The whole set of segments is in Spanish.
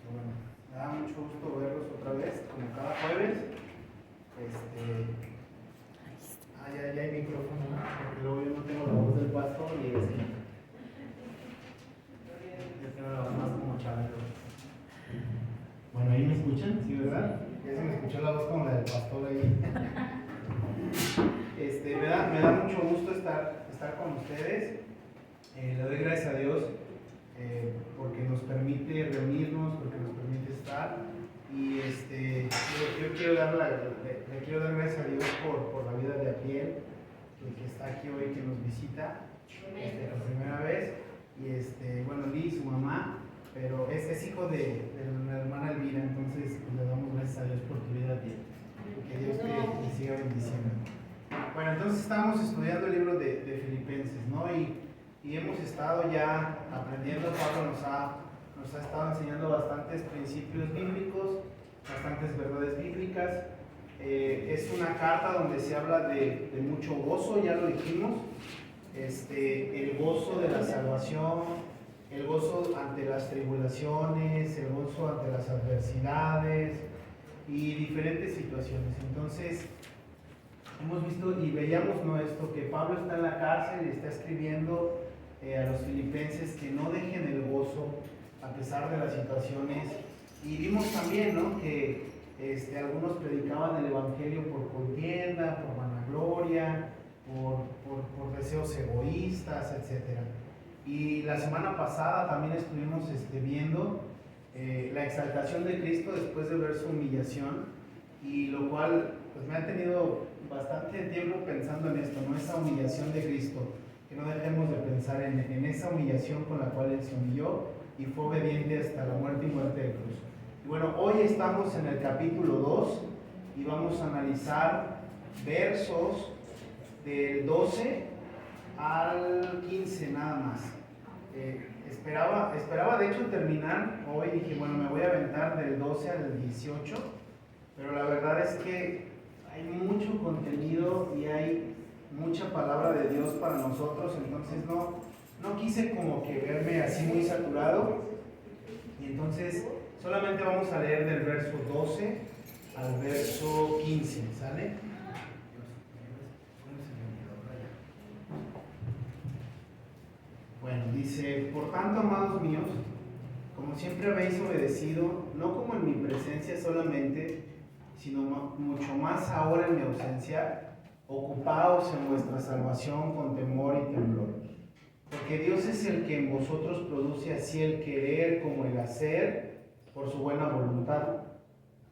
Bueno, me da mucho gusto verlos otra vez, como cada jueves. Ya hay micrófono, porque luego yo no tengo la voz del pastor y yo tengo la voz más como chavero. Bueno, ahí me escuchan, ¿sí, verdad? Ya se me escuchó la voz como la del pastor ahí. Me da mucho gusto estar con ustedes. Le doy gracias a Dios porque nos permite reunirnos, porque nos permite estar. Y yo quiero le quiero dar gracias a Dios por la vida de Apiel, que está aquí hoy, que nos visita por primera vez. Y bueno, Liz, su mamá, pero es hijo de la hermana Elvira, entonces pues, le damos gracias a Dios por tu vida, Apiel. Que Dios te siga bendiciendo. Bueno, entonces estamos estudiando el libro de Filipenses, ¿no? Y hemos estado ya aprendiendo. Pablo nos ha estado enseñando bastantes principios bíblicos, bastantes verdades bíblicas. Es una carta donde se habla de mucho gozo, ya lo dijimos. El gozo de la salvación, el gozo ante las tribulaciones, el gozo ante las adversidades y diferentes situaciones. Entonces, hemos visto y veíamos, ¿no?, esto, que Pablo está en la cárcel y está escribiendo a los filipenses que no dejen el gozo a pesar de las situaciones. Y vimos también, ¿no?, que algunos predicaban el evangelio por contienda, por vanagloria, por deseos egoístas, etc. Y la semana pasada también estuvimos viendo la exaltación de Cristo después de ver su humillación, y lo cual pues me ha tenido bastante tiempo pensando en esto, ¿no? Esa humillación de Cristo, que no dejemos de pensar en esa humillación con la cual Él se humilló y fue obediente hasta la muerte y muerte de cruz. Y bueno, hoy estamos en el capítulo 2 y vamos a analizar versos del 12 al 15 nada más. Esperaba de hecho terminar hoy, dije, bueno, me voy a aventar del 12 al 18, pero la verdad es que hay mucho contenido y hay mucha palabra de Dios para nosotros, entonces no quise como que verme así muy saturado, y entonces solamente vamos a leer del verso 12 al verso 15, ¿sale? Bueno, dice: por tanto, amados míos, como siempre habéis obedecido, no como en mi presencia solamente, sino mucho más ahora en mi ausencia, ocupaos en vuestra salvación con temor y temblor. Porque Dios es el que en vosotros produce así el querer como el hacer por su buena voluntad.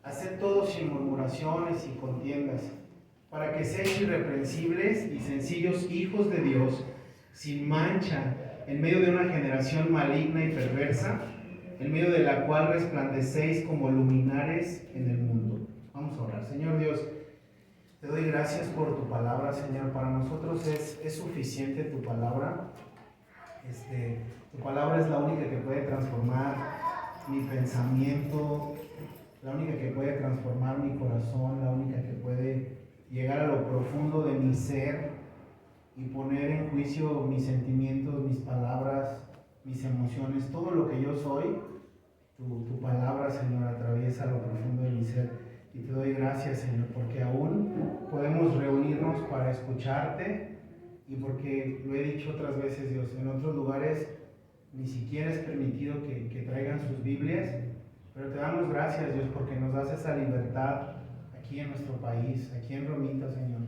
Haced todo sin murmuraciones y contiendas, para que seáis irreprensibles y sencillos hijos de Dios, sin mancha, en medio de una generación maligna y perversa, en medio de la cual resplandecéis como luminares en el mundo. Vamos a orar. Señor Dios, te doy gracias por tu palabra, Señor. Para nosotros es suficiente tu palabra. Tu palabra es la única que puede transformar mi pensamiento, la única que puede transformar mi corazón, la única que puede llegar a lo profundo de mi ser y poner en juicio mis sentimientos, mis palabras, mis emociones, todo lo que yo soy. Tu palabra, Señor, atraviesa lo profundo de mi ser. Y te doy gracias, Señor, porque aún podemos reunirnos para escucharte, y porque lo he dicho otras veces, Dios, en otros lugares ni siquiera es permitido que traigan sus Biblias, pero te damos gracias, Dios, porque nos das esa libertad aquí en nuestro país, aquí en Romita, Señor,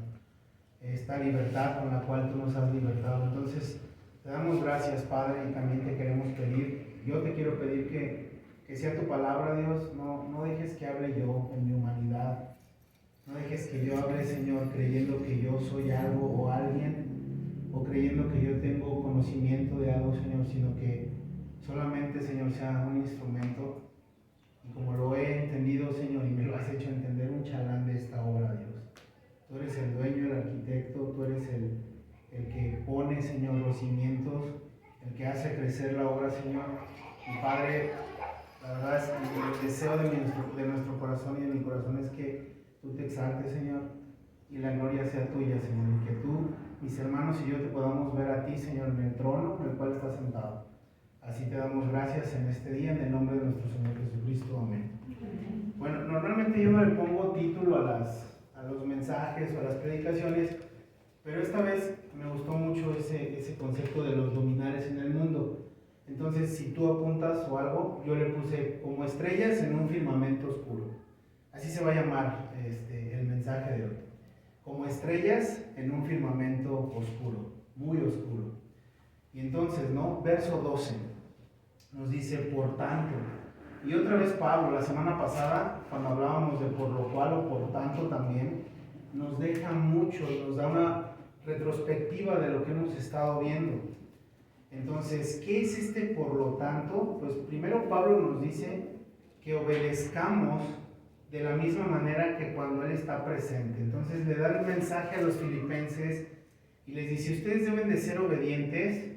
esta libertad con la cual tú nos has libertado. Entonces, te damos gracias, Padre, y también te queremos pedir, yo te quiero pedir que sea tu palabra, Dios, no dejes que hable yo en mi humanidad, no dejes que yo hable, Señor, creyendo que yo soy algo o alguien, o creyendo que yo tengo conocimiento de algo, Señor, sino que solamente, Señor, sea un instrumento, y como lo he entendido, Señor, y me lo has hecho entender, un chalán de esta obra, Dios. Tú eres el dueño, el arquitecto, tú eres el que pone, Señor, los cimientos, el que hace crecer la obra, Señor. Y Padre, la verdad es que el deseo de nuestro corazón y de mi corazón es que tú te exaltes, Señor, y la gloria sea tuya, Señor, y que tú, mis hermanos y yo te podamos ver a ti, Señor, en el trono en el cual estás sentado. Así te damos gracias en este día, en el nombre de nuestro Señor Jesucristo. Amén. Bueno, normalmente yo no le pongo título a los mensajes o a las predicaciones, pero esta vez me gustó mucho ese concepto de los luminares en el mundo. Entonces, si tú apuntas o algo, yo le puse como estrellas en un firmamento oscuro. Así se va a llamar el mensaje de hoy. Como estrellas en un firmamento oscuro, muy oscuro. Y entonces, ¿no? Verso 12 nos dice, por tanto. Y otra vez Pablo, la semana pasada, cuando hablábamos de por lo cual o por tanto también, nos deja mucho, nos da una retrospectiva de lo que hemos estado viendo. Entonces, ¿qué es por lo tanto? Pues primero Pablo nos dice que obedezcamos de la misma manera que cuando Él está presente. Entonces le da el mensaje a los filipenses y les dice, ustedes deben de ser obedientes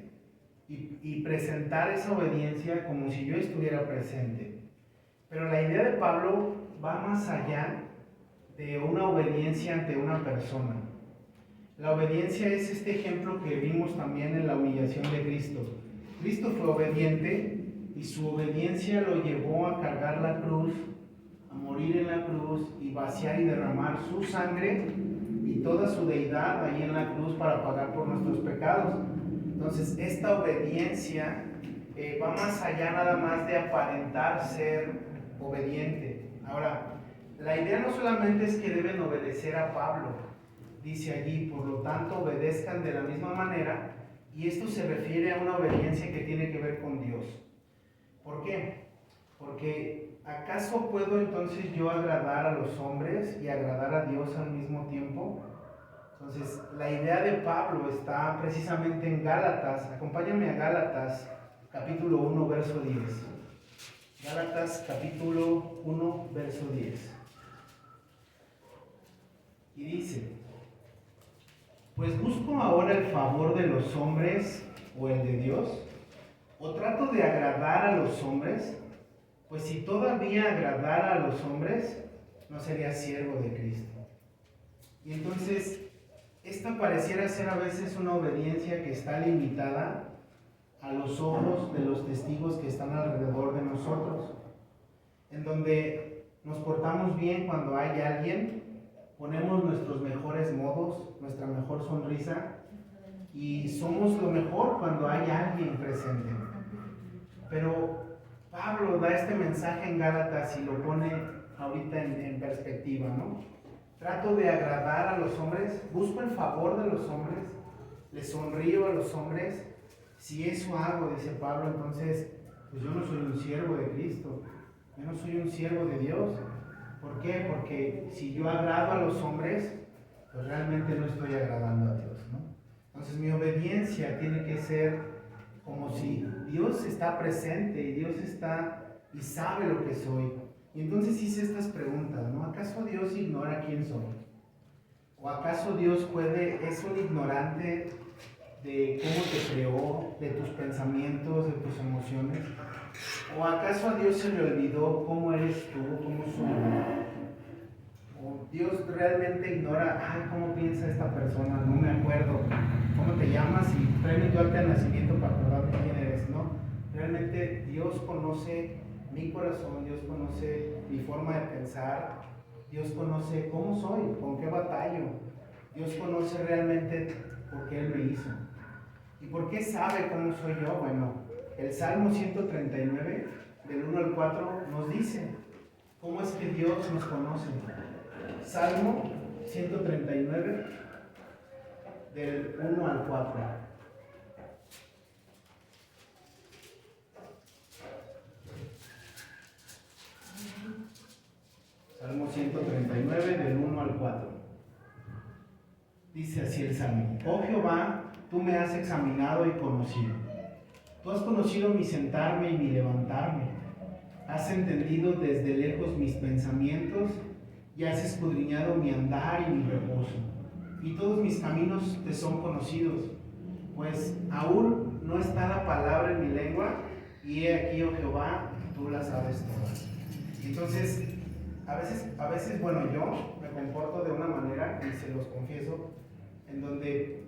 y presentar esa obediencia como si yo estuviera presente. Pero la idea de Pablo va más allá de una obediencia ante una persona. La obediencia es este ejemplo que vimos también en la humillación de Cristo. Cristo fue obediente y su obediencia lo llevó a cargar la cruz, a morir en la cruz y vaciar y derramar su sangre y toda su deidad ahí en la cruz para pagar por nuestros pecados. Entonces, esta obediencia va más allá nada más de aparentar ser obediente. Ahora, la idea no solamente es que deben obedecer a Pablo, dice allí, por lo tanto obedezcan de la misma manera, y esto se refiere a una obediencia que tiene que ver con Dios. ¿Por qué? Porque ¿acaso puedo entonces yo agradar a los hombres y agradar a Dios al mismo tiempo? Entonces, la idea de Pablo está precisamente en Gálatas. Acompáñame a Gálatas, capítulo 1, verso 10. Gálatas, capítulo 1, verso 10. Y dice, pues busco ahora el favor de los hombres o el de Dios, o trato de agradar a los hombres, pues si todavía agradara a los hombres, no sería siervo de Cristo. Y entonces, esta pareciera ser a veces una obediencia que está limitada a los ojos de los testigos que están alrededor de nosotros, en donde nos portamos bien cuando hay alguien, ponemos nuestros mejores modos, nuestra mejor sonrisa, y somos lo mejor cuando hay alguien presente. Pero Pablo da este mensaje en Gálatas y lo pone ahorita en perspectiva, ¿no? Trato de agradar a los hombres, busco el favor de los hombres, les sonrío a los hombres. Si eso hago, dice Pablo, entonces pues yo no soy un siervo de Cristo, yo no soy un siervo de Dios. ¿Por qué? Porque si yo agrado a los hombres, pues realmente no estoy agradando a Dios, ¿no? Entonces mi obediencia tiene que ser como si Dios está presente y Dios está y sabe lo que soy. Y entonces hice estas preguntas, ¿no? ¿Acaso Dios ignora quién soy? ¿O acaso Dios es un ignorante de cómo te creó, de tus pensamientos, de tus emociones? ¿O acaso a Dios se le olvidó cómo eres tú, cómo soy yo? ¿O Dios realmente ignora, cómo piensa esta persona? No me acuerdo. ¿Cómo te llamas? Y tráeme tu acta de nacimiento para acordarme quién eres, ¿no? Realmente Dios conoce mi corazón, Dios conoce mi forma de pensar, Dios conoce cómo soy, con qué batallo, Dios conoce realmente por qué Él me hizo. ¿Y por qué sabe cómo soy yo? Bueno, el Salmo 139, del 1 al 4, nos dice cómo es que Dios nos conoce. Salmo 139, del 1 al 4. Salmo 139, del 1 al 4. Dice así el Salmo: Oh Jehová, tú me has examinado y conocido. Tú has conocido mi sentarme y mi levantarme. Has entendido desde lejos mis pensamientos y has escudriñado mi andar y mi reposo. Y todos mis caminos te son conocidos, pues aún no está la palabra en mi lengua, y he aquí, oh Jehová, tú la sabes todas. Entonces, a veces, bueno, yo me comporto de una manera, y se los confieso, en donde,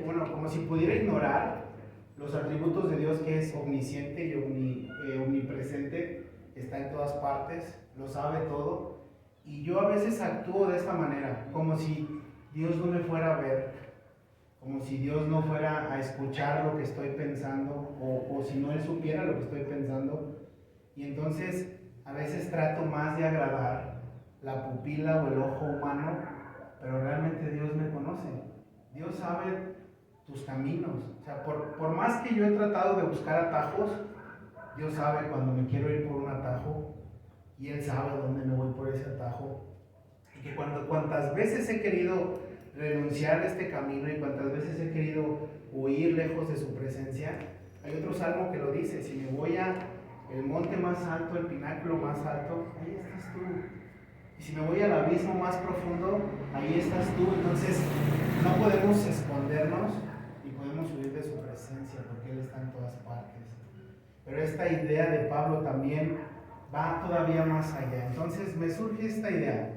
bueno, como si pudiera ignorar los atributos de Dios, que es omnisciente y omnipresente, está en todas partes, lo sabe todo. Y yo a veces actúo de esta manera, como si Dios no me fuera a ver, como si Dios no fuera a escuchar lo que estoy pensando, o si no Él supiera lo que estoy pensando. Y entonces a veces trato más de agradar la pupila o el ojo humano, pero realmente Dios me conoce. Dios sabe tus caminos. O sea, por más que yo he tratado de buscar atajos, Dios sabe cuando me quiero ir por un atajo y Él sabe dónde me voy por ese atajo. Y que cuantas veces he querido renunciar a este camino y cuantas veces he querido huir lejos de su presencia, hay otro salmo que lo dice: si me voy a el monte más alto, el pináculo más alto, ahí estás tú. Y si me voy al abismo más profundo, ahí estás tú. Entonces no podemos escondernos y podemos huir de su presencia, porque Él está en todas partes. Pero esta idea de Pablo también va todavía más allá. Entonces me surge esta idea,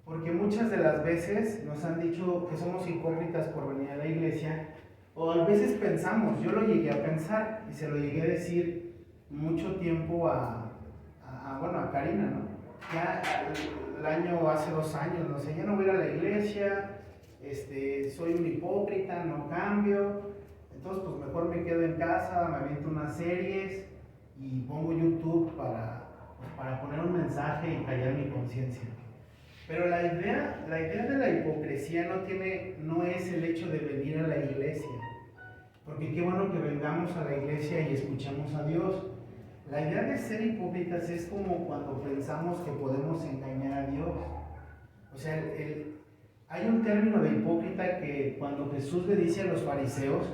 porque muchas de las veces nos han dicho que somos hipócritas por venir a la iglesia, o a veces pensamos, yo lo llegué a pensar y se lo llegué a decir mucho tiempo a Karina, ¿no? Ya hace 2 años, no sé, ya no voy a ir a la iglesia, soy un hipócrita, no cambio, entonces pues mejor me quedo en casa, me aviento unas series y pongo YouTube para poner un mensaje y callar mi conciencia. Pero la idea de la hipocresía no es el hecho de venir a la iglesia, porque qué bueno que vengamos a la iglesia y escuchemos a Dios. La idea de ser hipócritas es como cuando pensamos que podemos engañar a Dios. O sea, hay un término de hipócrita que cuando Jesús le dice a los fariseos,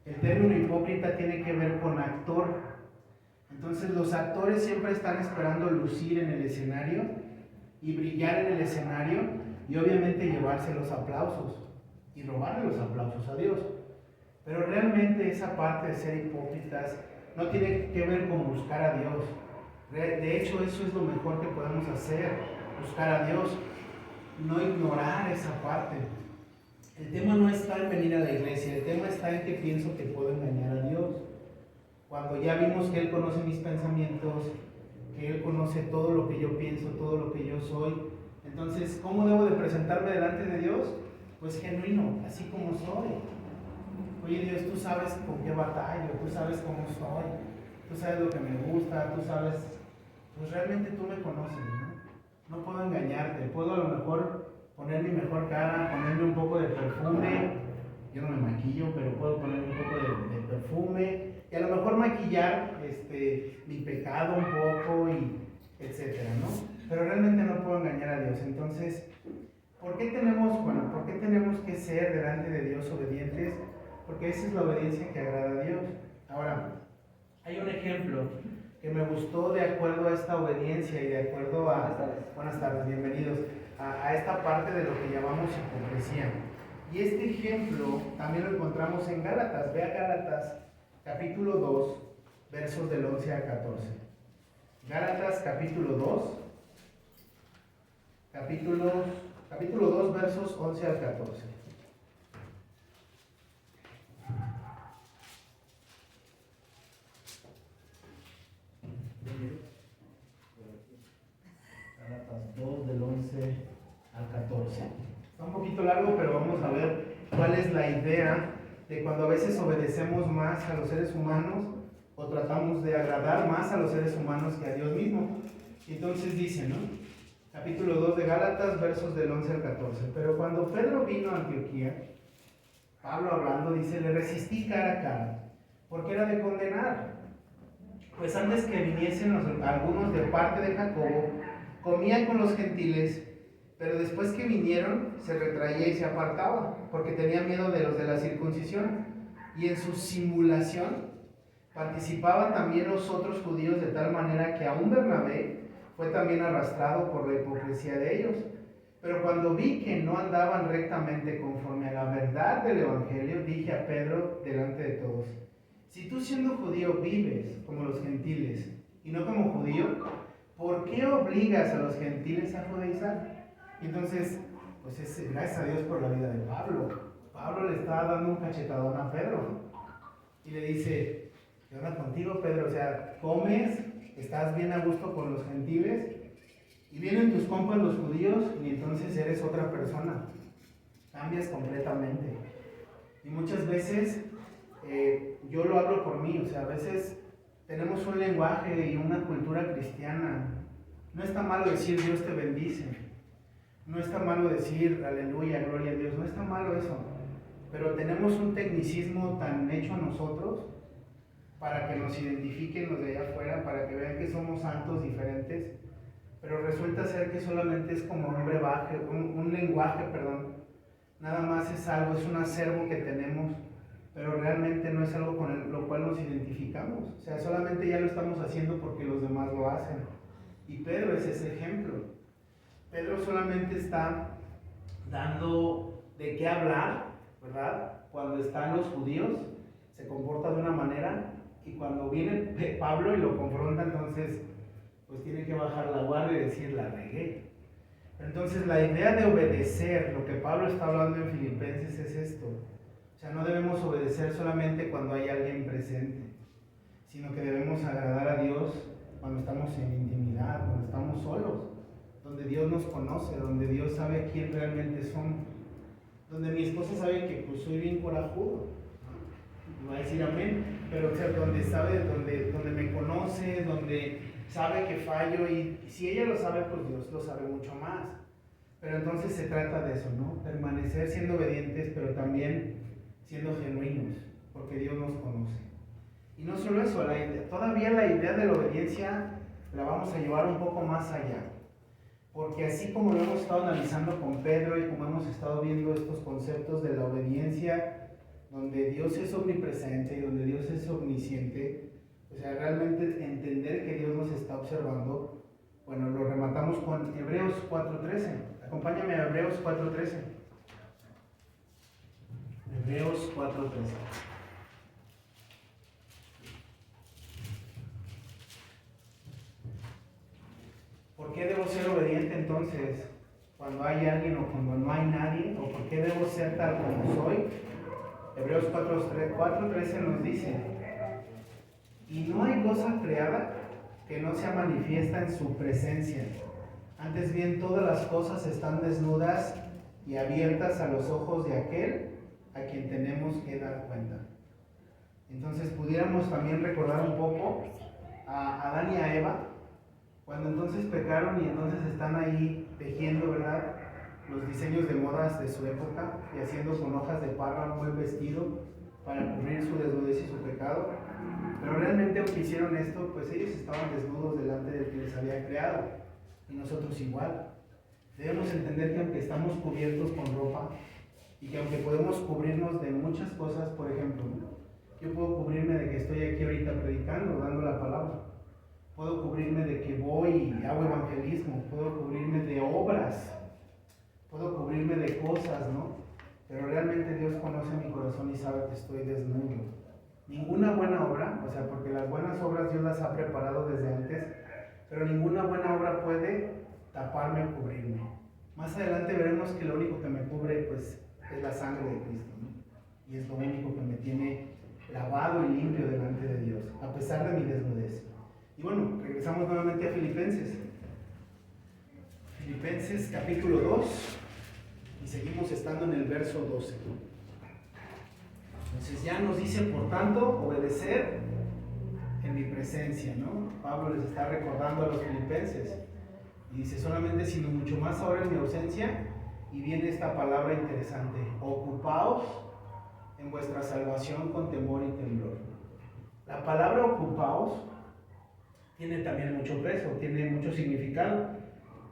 el término hipócrita tiene que ver con actor. Entonces los actores siempre están esperando lucir en el escenario y brillar en el escenario y obviamente llevarse los aplausos y robarle los aplausos a Dios. Pero realmente esa parte de ser hipócritas no tiene que ver con buscar a Dios. De hecho, eso es lo mejor que podemos hacer, buscar a Dios, no ignorar esa parte. El tema no está en venir a la iglesia, el tema está en que pienso que puedo engañar a Dios. Cuando ya vimos que Él conoce mis pensamientos, que Él conoce todo lo que yo pienso, todo lo que yo soy, entonces, ¿cómo debo de presentarme delante de Dios? Pues genuino, así como soy. Oye Dios, tú sabes con qué batallo, tú sabes cómo soy, tú sabes lo que me gusta, tú sabes, pues realmente tú me conoces, ¿no? No puedo engañarte, puedo a lo mejor poner mi mejor cara, ponerme un poco de perfume, yo no me maquillo, pero puedo ponerme un poco de perfume, y a lo mejor maquillar mi pecado un poco, y etcétera, ¿no? Pero realmente no puedo engañar a Dios. Entonces, ¿por qué tenemos que ser delante de Dios obedientes? Porque esa es la obediencia que agrada a Dios. Ahora, hay un ejemplo que me gustó de acuerdo a esta obediencia y de acuerdo a... Buenas tardes, bienvenidos. A esta parte de lo que llamamos hipocresía. Y este ejemplo también lo encontramos en Gálatas. Ve a Gálatas, capítulo 2, versos del 11 al 14. Gálatas, capítulo 2, capítulo 2, versos 11 al 14. Gálatas 2, del 11 al 14. Está un poquito largo, pero vamos a ver cuál es la idea de cuando a veces obedecemos más a los seres humanos o tratamos de agradar más a los seres humanos que a Dios mismo. Entonces dice, ¿no? Capítulo 2 de Gálatas, versos del 11 al 14. Pero cuando Pedro vino a Antioquía, Pablo hablando, dice, le resistí cara a cara, porque era de condenar. Pues antes que viniesen algunos de parte de Jacobo, comía con los gentiles, pero después que vinieron, se retraía y se apartaba, porque tenía miedo de los de la circuncisión. Y en su simulación participaban también los otros judíos, de tal manera que aún Bernabé fue también arrastrado por la hipocresía de ellos. Pero cuando vi que no andaban rectamente conforme a la verdad del Evangelio, dije a Pedro delante de todos, si tú siendo judío vives como los gentiles y no como judío, ¿por qué obligas a los gentiles a judaizar? Entonces, pues gracias a Dios por la vida de Pablo. Pablo le estaba dando un cachetadón a Pedro. y le dice, ¿qué onda contigo, Pedro? O sea, comes, estás bien a gusto con los gentiles, y vienen tus compas los judíos, y entonces eres otra persona. Cambias completamente. Y muchas veces, yo lo hablo por mí, o sea, a veces tenemos un lenguaje y una cultura cristiana. No está malo decir Dios te bendice. No está malo decir aleluya, gloria a Dios. No está malo eso. Pero tenemos un tecnicismo tan hecho a nosotros para que nos identifiquen los de allá afuera, para que vean que somos santos diferentes. Pero resulta ser que solamente es como un brebaje, un lenguaje, perdón. Nada más es algo, es un acervo que tenemos, pero realmente no es algo con lo cual nos identificamos. O sea, solamente ya lo estamos haciendo porque los demás lo hacen. Y Pedro es ese ejemplo. Pedro solamente está dando de qué hablar, ¿verdad? Cuando están los judíos, se comporta de una manera, y cuando viene Pablo y lo confronta, entonces, pues tiene que bajar la guardia y decir, la regué. Entonces, la idea de obedecer, lo que Pablo está hablando en Filipenses es esto. O sea, no debemos obedecer solamente cuando hay alguien presente, sino que debemos agradar a Dios cuando estamos en intimidad, cuando estamos solos, donde Dios nos conoce, donde Dios sabe quién realmente somos, donde mi esposa sabe que pues soy bien corajudo, ¿no? Va a decir amén, pero o sea, donde sabe, donde me conoce, donde sabe que fallo, y si ella lo sabe, pues Dios lo sabe mucho más. Pero entonces se trata de eso, ¿no? Permanecer siendo obedientes, pero también siendo genuinos, porque Dios nos conoce. Y no solo eso, todavía la idea de la obediencia la vamos a llevar un poco más allá. Porque así como lo hemos estado analizando con Pedro y como hemos estado viendo estos conceptos de la obediencia, donde Dios es omnipresente y donde Dios es omnisciente, o sea, realmente entender que Dios nos está observando, bueno, lo rematamos con Hebreos 4:13. Acompáñame a Hebreos 4:13. Hebreos 4:13. ¿Por qué debo ser obediente entonces cuando hay alguien o cuando no hay nadie? ¿O por qué debo ser tal como soy? Hebreos 4:13 nos dice, y no hay cosa creada que no sea manifiesta en su presencia. Antes bien, todas las cosas están desnudas y abiertas a los ojos de aquel a quien tenemos que dar cuenta. Entonces pudiéramos también recordar un poco a Adán y a Eva, cuando entonces pecaron y entonces están ahí tejiendo, ¿verdad?, los diseños de modas de su época y haciendo con hojas de parra un buen vestido para cubrir su desnudez y su pecado. Pero realmente, aunque hicieron esto, pues ellos estaban desnudos delante del que les había creado, y nosotros igual. Debemos entender que aunque estamos cubiertos con ropa y que aunque podemos cubrirnos de muchas cosas, por ejemplo, yo puedo cubrirme de que estoy aquí ahorita predicando, dando la palabra. Puedo cubrirme de que voy y hago evangelismo. Puedo cubrirme de obras. Puedo cubrirme de cosas, ¿no? Pero realmente Dios conoce mi corazón y sabe que estoy desnudo. Ninguna buena obra, o sea, porque las buenas obras Dios las ha preparado desde antes, pero ninguna buena obra puede taparme o cubrirme. Más adelante veremos que lo único que me cubre, pues, es la sangre de Cristo, ¿no? Y es lo único que me tiene lavado y limpio delante de Dios, a pesar de mi desnudez. Y bueno, regresamos nuevamente a Filipenses. Filipenses capítulo 2, y seguimos estando en el verso 12. Entonces ya nos dice, por tanto, obedecer en mi presencia, ¿no? Pablo les está recordando a los filipenses. Y dice, solamente sino mucho más ahora en mi ausencia, y viene esta palabra interesante, ocupaos en vuestra salvación con temor y temblor. La palabra ocupaos tiene también mucho peso, tiene mucho significado.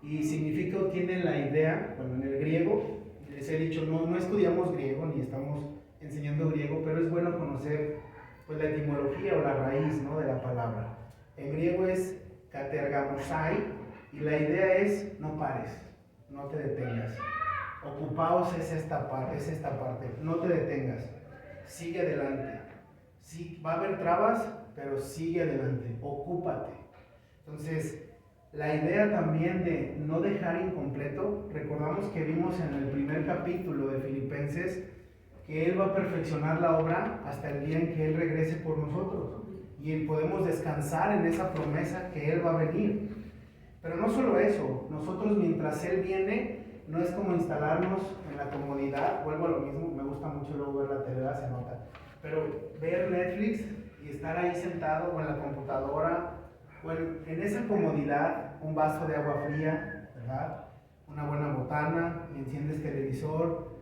Y significa, tiene la idea, bueno, en el griego, les he dicho, no estudiamos griego, ni estamos enseñando griego, pero es bueno conocer pues la etimología o la raíz, ¿no?, de la palabra. En griego es katergamosai, y la idea es no pares, no te detengas. Ocupaos es esta parte, no te detengas, sigue adelante. Sí, va a haber trabas, pero sigue adelante, ocúpate. Entonces, la idea también de no dejar incompleto, recordamos que vimos en el primer capítulo de Filipenses que Él va a perfeccionar la obra hasta el día en que Él regrese por nosotros. Y podemos descansar en esa promesa que Él va a venir. Pero no solo eso, nosotros mientras Él viene, no es como instalarnos en la comodidad, vuelvo a lo mismo, me gusta mucho luego ver la tele, se nota, pero ver Netflix y estar ahí sentado o en la computadora, o en esa comodidad, un vaso de agua fría, ¿verdad? Una buena botana, y enciendes televisor,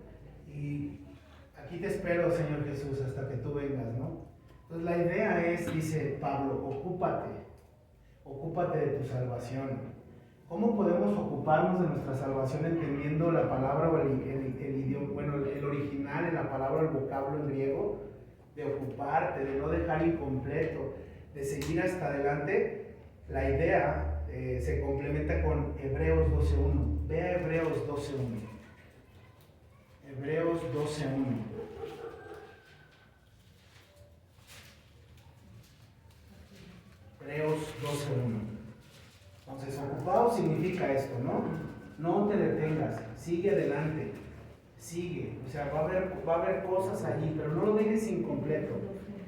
y aquí te espero, Señor Jesús, hasta que tú vengas, ¿no? Entonces la idea es, dice Pablo, ocúpate de tu salvación. ¿Cómo podemos ocuparnos de nuestra salvación entendiendo la palabra o el idioma, bueno, el original en la palabra, el vocablo en griego? De ocuparte, de no dejar incompleto, de seguir hasta adelante. La idea se complementa con Hebreos 12.1. Ve a Hebreos 12.1. Hebreos 12.1. Hebreos 12.1. Entonces, ocupado significa esto, ¿no? No te detengas, sigue adelante, sigue. O sea, va a haber cosas allí, pero no lo dejes incompleto.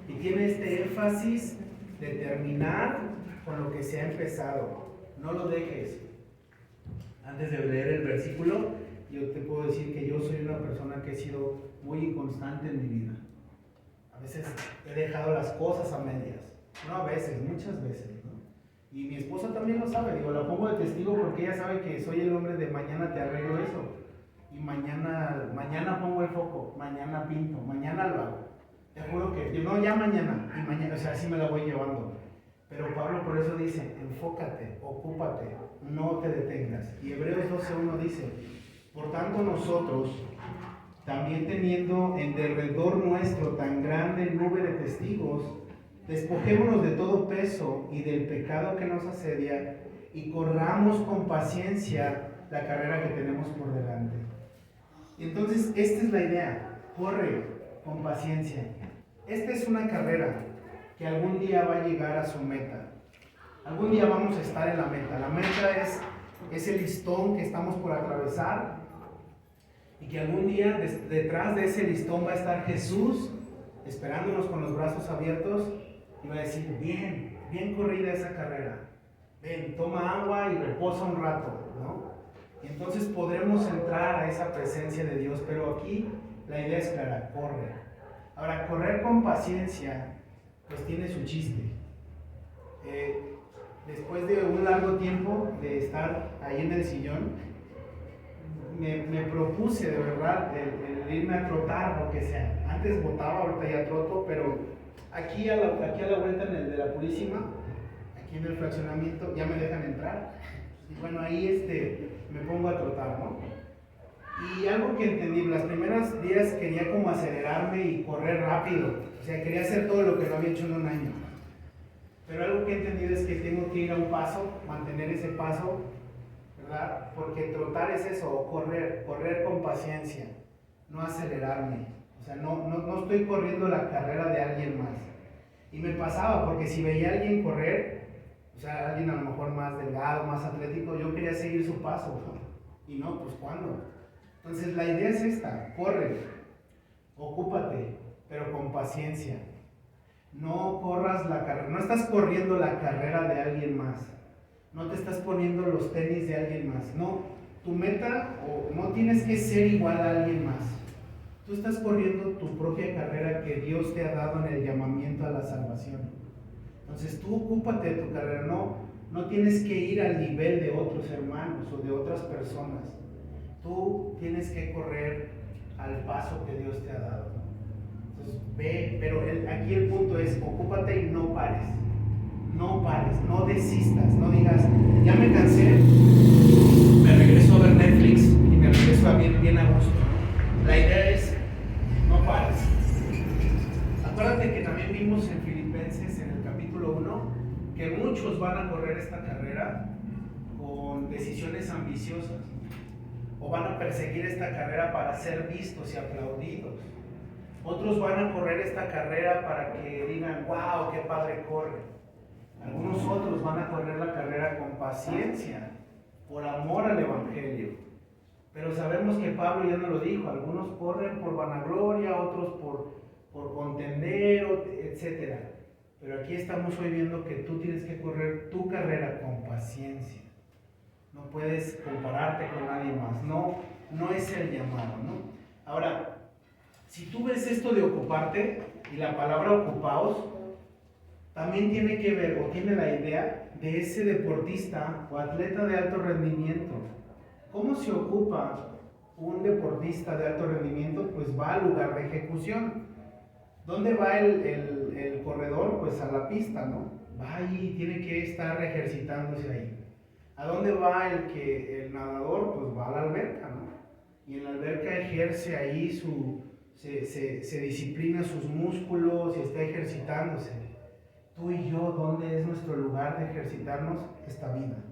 Y tiene este énfasis de terminar con lo que se ha empezado. No lo dejes. Antes de leer el versículo, yo te puedo decir que yo soy una persona que he sido muy inconstante en mi vida. A veces he dejado las cosas a medias. No a veces, muchas veces, ¿no? Y mi esposa también lo sabe, digo, la pongo de testigo porque ella sabe que soy el hombre de mañana te arreglo eso. Y mañana pongo el foco, mañana pinto, mañana lo hago. Te juro que, yo no, ya mañana, y mañana, o sea, así me la voy llevando. Pero Pablo por eso dice, enfócate, ocúpate, no te detengas. Y Hebreos 12.1 dice, por tanto nosotros, también teniendo en derredor nuestro tan grande nube de testigos, despojémonos de todo peso y del pecado que nos asedia y corramos con paciencia la carrera que tenemos por delante. Y entonces esta es la idea, corre con paciencia. Esta es una carrera que algún día va a llegar a su meta. Algún día vamos a estar en la meta. La meta es ese listón que estamos por atravesar y que algún día detrás de ese listón va a estar Jesús esperándonos con los brazos abiertos. Y va a decir, bien corrida esa carrera. Ven, toma agua y reposa un rato, ¿no? Y entonces podremos entrar a esa presencia de Dios, pero aquí la idea es clara, corre. Ahora, correr con paciencia, pues tiene su chiste. Después de un largo tiempo de estar ahí en el sillón, me propuse de verdad el irme a trotar, lo que sea. Antes botaba, ahorita ya troto, pero aquí a la vuelta en el de la Purísima, aquí en el fraccionamiento, ya me dejan entrar. Y bueno, ahí me pongo a trotar, ¿no? Y algo que entendí, las primeras días quería como acelerarme y correr rápido. O sea, quería hacer todo lo que no había hecho en un año. Pero algo que he entendido es que tengo que ir a un paso, mantener ese paso, ¿verdad? Porque trotar es eso, correr con paciencia, no acelerarme. O sea, no estoy corriendo la carrera de alguien más. Y me pasaba, porque si veía a alguien correr, o sea, alguien a lo mejor más delgado, más atlético, yo quería seguir su paso, ¿no? Y no, pues ¿cuándo? Entonces la idea es esta, corre, ocúpate, pero con paciencia. No corras la carrera, no estás corriendo la carrera de alguien más. No te estás poniendo los tenis de alguien más. No, tu meta, o no tienes que ser igual a alguien más. Tú estás corriendo tu propia carrera que Dios te ha dado en el llamamiento a la salvación. Entonces tú ocúpate de tu carrera, no tienes que ir al nivel de otros hermanos o de otras personas. Tú tienes que correr al paso que Dios te ha dado. Entonces ve, pero aquí el punto es, ocúpate y no pares. No pares, no desistas, no digas, ya me cansé, me regreso a ver Netflix y me regreso a bien a gusto. La idea es, no pares. Acuérdate que también vimos en Filipenses, en el capítulo 1, que muchos van a correr esta carrera con decisiones ambiciosas, o van a perseguir esta carrera para ser vistos y aplaudidos. Otros van a correr esta carrera para que digan, wow, qué padre corre. Algunos otros van a correr la carrera con paciencia, por amor al Evangelio. Pero sabemos que Pablo ya nos lo dijo, algunos corren por vanagloria, otros por contender, etc. Pero aquí estamos hoy viendo que tú tienes que correr tu carrera con paciencia. No puedes compararte con nadie más, no es el llamado, ¿no? Ahora, si tú ves esto de ocuparte, y la palabra ocupaos, también tiene que ver, o tiene la idea, de ese deportista o atleta de alto rendimiento. ¿Cómo se ocupa un deportista de alto rendimiento? Pues va al lugar de ejecución. ¿Dónde va el corredor? Pues a la pista, ¿no? Va ahí, tiene que estar ejercitándose ahí. ¿A dónde va el nadador? Pues va a la alberca, ¿no? Y en la alberca ejerce ahí se disciplina sus músculos y está ejercitándose. Tú y yo, ¿dónde es nuestro lugar de ejercitarnos? Esta vida.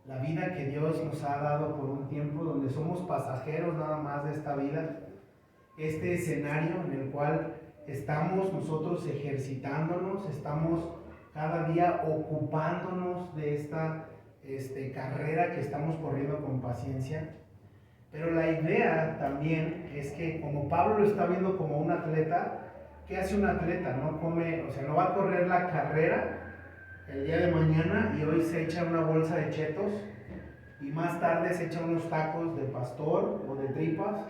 La vida que Dios nos ha dado por un tiempo, donde somos pasajeros nada más de esta vida. Este escenario en el cual estamos nosotros ejercitándonos, estamos cada día ocupándonos de esta carrera que estamos corriendo con paciencia. Pero la idea también es que como Pablo lo está viendo como un atleta, ¿qué hace un atleta? No va a correr la carrera el día de mañana y hoy se echa una bolsa de chetos y más tarde se echa unos tacos de pastor o de tripas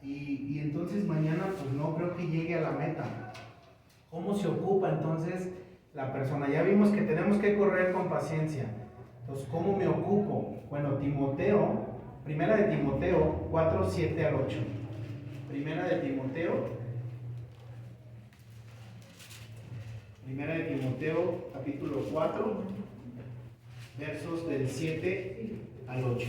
y entonces mañana pues no creo que llegue a la meta. ¿Cómo se ocupa entonces la persona? Ya vimos que tenemos que correr con paciencia. Entonces, ¿cómo me ocupo? Bueno, Primera de Timoteo 4, 7 al 8. Primera de Timoteo capítulo 4, versos del 7 al 8.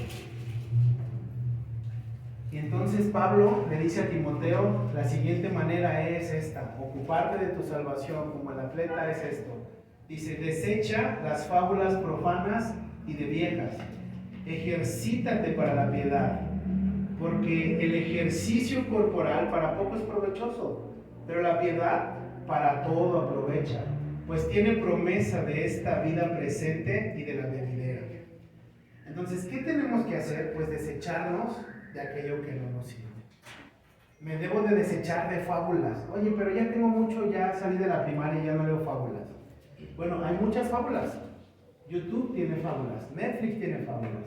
Y entonces Pablo le dice a Timoteo, la siguiente manera es esta: ocuparte de tu salvación como el atleta es esto. Dice, desecha las fábulas profanas y de viejas, ejercítate para la piedad, porque el ejercicio corporal para poco es provechoso, pero la piedad para todo aprovecha, pues tiene promesa de esta vida presente y de la venidera. Entonces, ¿qué tenemos que hacer? Pues desecharnos de aquello que no nos sirve. Me debo de desechar de fábulas. Oye, pero ya tengo mucho, ya salí de la primaria y ya no leo fábulas. Bueno, hay muchas fábulas. YouTube tiene fábulas, Netflix tiene fábulas.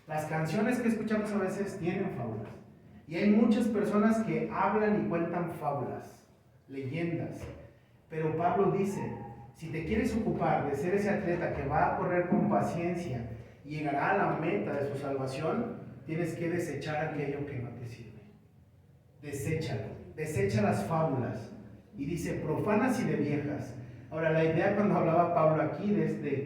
Las canciones que escuchamos a veces tienen fábulas. Y hay muchas personas que hablan y cuentan fábulas, leyendas. Pero Pablo dice, si te quieres ocupar de ser ese atleta que va a correr con paciencia y llegará a la meta de su salvación, tienes que desechar aquello que no te sirve. Deséchalo, desecha las fábulas. Y dice, profanas y de viejas. Ahora, la idea cuando hablaba Pablo aquí,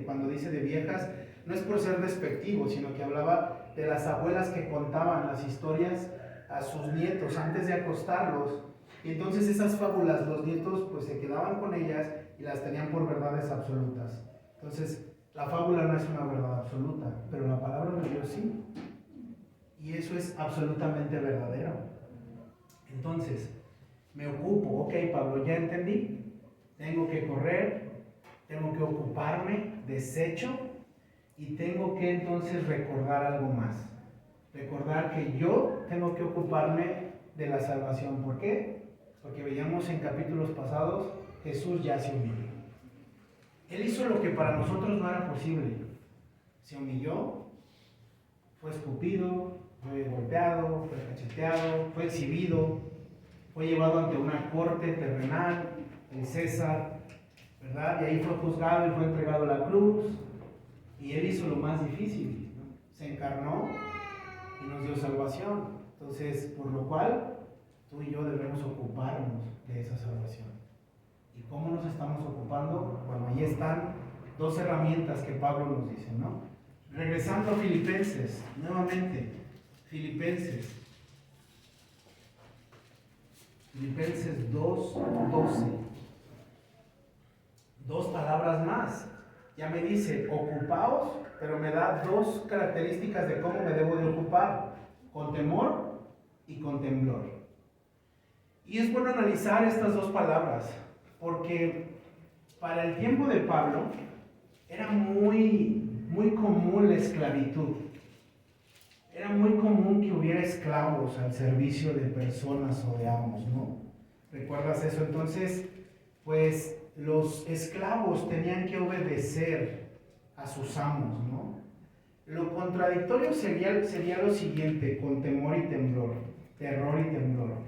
cuando dice de viejas, no es por ser despectivo, sino que hablaba de las abuelas que contaban las historias a sus nietos antes de acostarlos. Y entonces esas fábulas, los nietos pues se quedaban con ellas y las tenían por verdades absolutas. Entonces, la fábula no es una verdad absoluta, pero la palabra de Dios sí. Y eso es absolutamente verdadero. Entonces, me ocupo, ok Pablo, ya entendí. Tengo que correr, tengo que ocuparme, desecho, y tengo que entonces recordar algo más. Recordar que yo tengo que ocuparme de la salvación. ¿Por qué? Porque veíamos en capítulos pasados, Jesús ya se humilló. Él hizo lo que para nosotros no era posible. Se humilló, fue escupido, fue golpeado, fue cacheteado, fue exhibido, fue llevado ante una corte terrenal, el César, ¿verdad? Y ahí fue juzgado y fue entregado a la cruz. Y Él hizo lo más difícil, ¿no? Se encarnó y nos dio salvación. Entonces, por lo cual, tú y yo debemos ocuparnos de esa salvación. ¿Y cómo nos estamos ocupando? Bueno, ahí están dos herramientas que Pablo nos dice, ¿no? Regresando a Filipenses, nuevamente, Filipenses 2:12. Dos palabras más. Ya me dice, ocupaos, pero me da dos características de cómo me debo de ocupar: con temor y con temblor. Y es bueno analizar estas dos palabras, porque para el tiempo de Pablo era muy común la esclavitud. era muy común que hubiera esclavos al servicio de personas o de amos, ¿no? ¿Recuerdas eso? Entonces, pues los esclavos tenían que obedecer a sus amos, ¿no? Lo contradictorio sería lo siguiente, con temor y temblor, terror y temblor.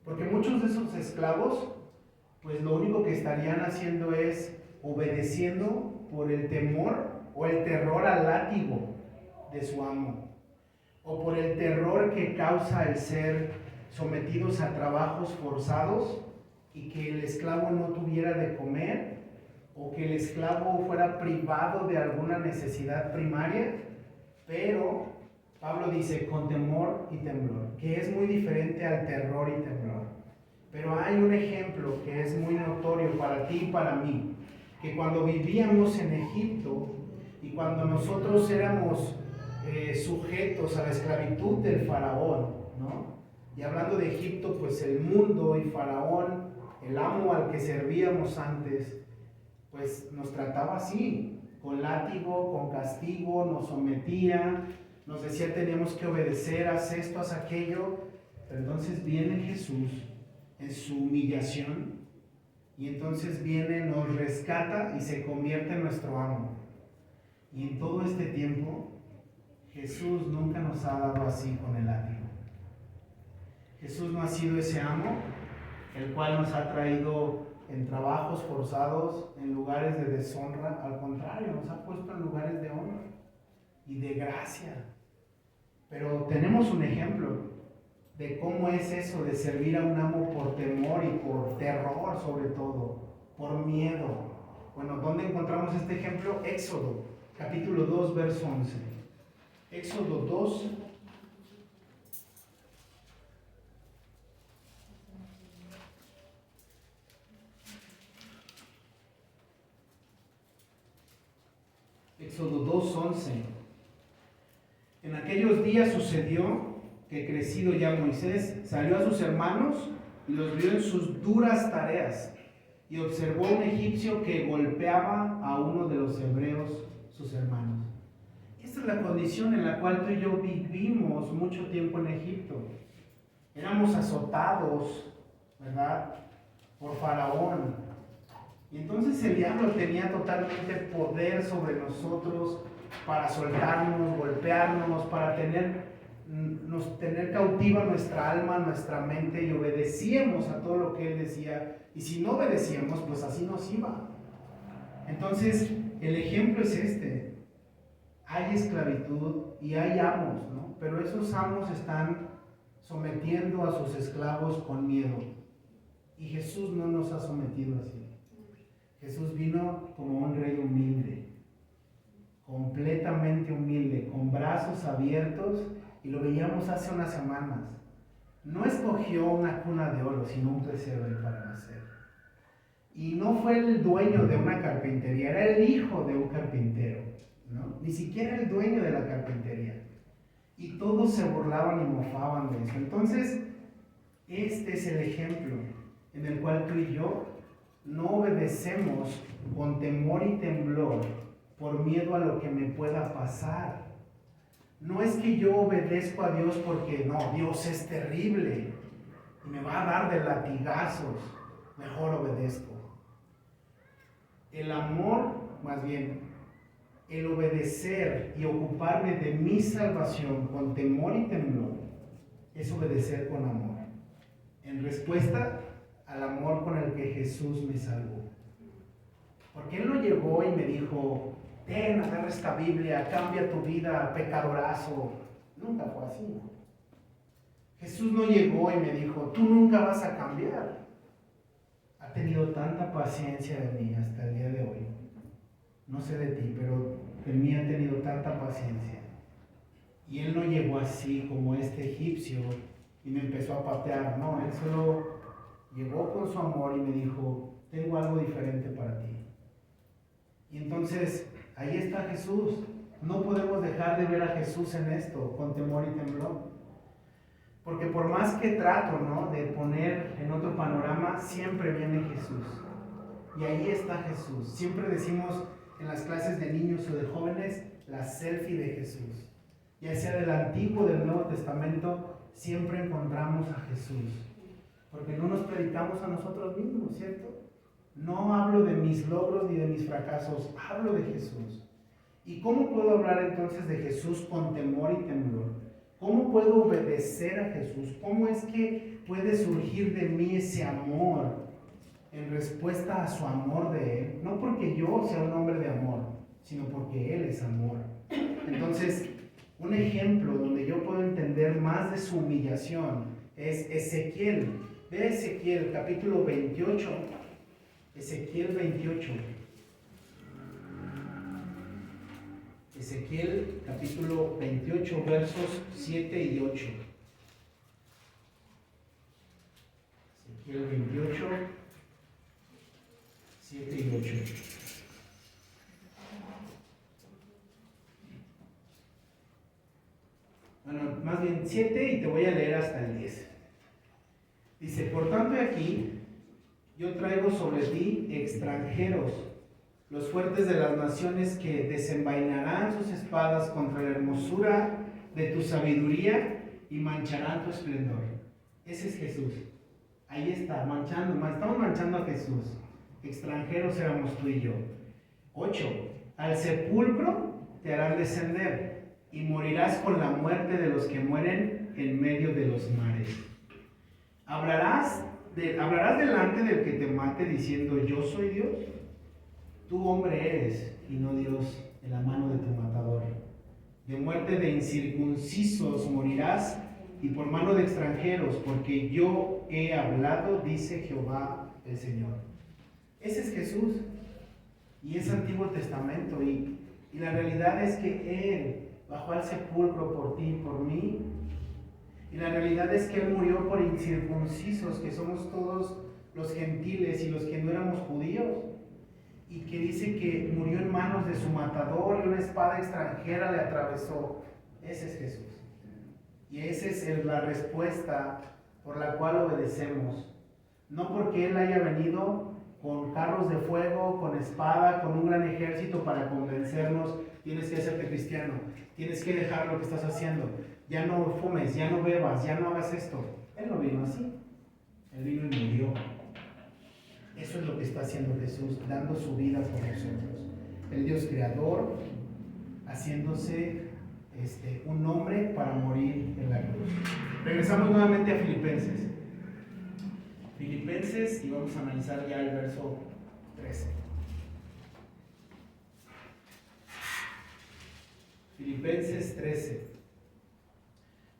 Porque muchos de esos esclavos, pues lo único que estarían haciendo es obedeciendo por el temor o el terror al látigo de su amo, o por el terror que causa el ser sometidos a trabajos forzados y que el esclavo no tuviera de comer, o que el esclavo fuera privado de alguna necesidad primaria. Pero Pablo dice con temor y temblor, que es muy diferente al terror y temblor. Pero hay un ejemplo que es muy notorio para ti y para mí, que cuando vivíamos en Egipto y cuando nosotros éramos sujetos a la esclavitud del faraón, ¿no? Y hablando de Egipto, pues el mundo y faraón, el amo al que servíamos antes, pues nos trataba así, con látigo, con castigo, nos sometía, nos decía teníamos que obedecer, haz esto, haz aquello. Pero entonces viene Jesús en su humillación y entonces viene, nos rescata y se convierte en nuestro amo. Y en todo este tiempo Jesús nunca nos ha dado así con el látigo. Jesús no ha sido ese amo el cual nos ha traído en trabajos forzados, en lugares de deshonra. Al contrario, nos ha puesto en lugares de honra y de gracia. Pero tenemos un ejemplo de cómo es eso de servir a un amo por temor y por terror, sobre todo, por miedo. Bueno, ¿dónde encontramos este ejemplo? Éxodo, capítulo 2, verso 11. Éxodo 2. Éxodo 2:11. En aquellos días sucedió que, crecido ya Moisés, salió a sus hermanos y los vio en sus duras tareas, y observó a un egipcio que golpeaba a uno de los hebreos, sus hermanos. Esta es la condición en la cual tú y yo vivimos mucho tiempo en Egipto. Éramos azotados, ¿verdad?, por Faraón. Y entonces el diablo tenía totalmente poder sobre nosotros para soltarnos, golpearnos, para tener cautiva nuestra alma, nuestra mente, y obedecíamos a todo lo que él decía. Y si no obedecíamos, pues así nos iba. Entonces el ejemplo es este. Hay esclavitud y hay amos, ¿no? Pero esos amos están sometiendo a sus esclavos con miedo. Y Jesús no nos ha sometido así. Jesús vino como un rey humilde, completamente humilde, con brazos abiertos, y lo veíamos hace unas semanas. No escogió una cuna de oro, sino un pesebre para nacer. Y no fue el dueño de una carpintería, era el hijo de un carpintero, ¿no? Ni siquiera el dueño de la carpintería. Y todos se burlaban y mofaban de eso. Entonces, este es el ejemplo en el cual tú y yo no obedecemos con temor y temblor por miedo a lo que me pueda pasar. No es que yo obedezco a Dios porque no, Dios es terrible y me va a dar de latigazos. Mejor obedezco. El amor, más bien, el obedecer y ocuparme de mi salvación con temor y temblor, es obedecer con amor, en respuesta al amor con el que Jesús me salvó. Porque Él no llegó y me dijo, ten, agarra esta Biblia, cambia tu vida, pecadorazo. Nunca fue así. Jesús no llegó y me dijo, tú nunca vas a cambiar. Ha tenido tanta paciencia de mí hasta el día de hoy. No sé de ti, pero de mí ha tenido tanta paciencia. Y Él no llegó así como este egipcio y me empezó a patear. No, Él solo llegó con su amor y me dijo, tengo algo diferente para ti. Y entonces, ahí está Jesús. No podemos dejar de ver a Jesús en esto, con temor y temblor. Porque por más que trato, ¿no?, de poner en otro panorama, siempre viene Jesús. Y ahí está Jesús. Siempre decimos en las clases de niños o de jóvenes, la selfie de Jesús. ya sea del Antiguo o del Nuevo Testamento, siempre encontramos a Jesús. Porque no nos predicamos a nosotros mismos, ¿cierto? No hablo de mis logros ni de mis fracasos, hablo de Jesús. ¿Y cómo puedo hablar entonces de Jesús con temor y temblor? ¿Cómo puedo obedecer a Jesús? ¿Cómo es que puede surgir de mí ese amor en respuesta a su amor de Él? No porque yo sea un hombre de amor, sino porque Él es amor. Entonces, un ejemplo donde yo puedo entender más de su humillación es Ezequiel. Ve Ezequiel capítulo 28. Ezequiel 28. Ezequiel capítulo 28 versos 7 y 8. Ezequiel 28, 7 y 8. Bueno, más bien 7 y te voy a leer hasta el 10. Dice, por tanto aquí yo traigo sobre ti extranjeros, los fuertes de las naciones que desenvainarán sus espadas contra la hermosura de tu sabiduría y mancharán tu esplendor. Ese es Jesús. Ahí está, estamos manchando a Jesús. Extranjeros éramos tú y yo. 8. Al sepulcro te harán descender y morirás con la muerte de los que mueren en medio de los mares. Hablarás delante del que te mate diciendo, yo soy Dios. Tú hombre eres y no Dios en la mano de tu matador. De muerte de incircuncisos morirás y por mano de extranjeros, porque yo he hablado, dice Jehová el Señor. Ese es Jesús y es Antiguo Testamento y la realidad es que Él bajó al sepulcro por ti y por mí. Y la realidad es que Él murió por incircuncisos, que somos todos los gentiles y los que no éramos judíos. Y que dice que murió en manos de su matador y una espada extranjera le atravesó. Ese es Jesús. Y esa es la respuesta por la cual obedecemos. No porque Él haya venido con carros de fuego, con espada, con un gran ejército para convencernos, tienes que hacerte cristiano, tienes que dejar lo que estás haciendo, ya no fumes, ya no bebas, ya no hagas esto. Él no vino así. Él vino y murió. Eso es lo que está haciendo Jesús, dando su vida por nosotros. El Dios creador, haciéndose un hombre para morir en la cruz. Regresamos nuevamente a Filipenses. Filipenses, y vamos a analizar ya el verso 13. Filipenses 13.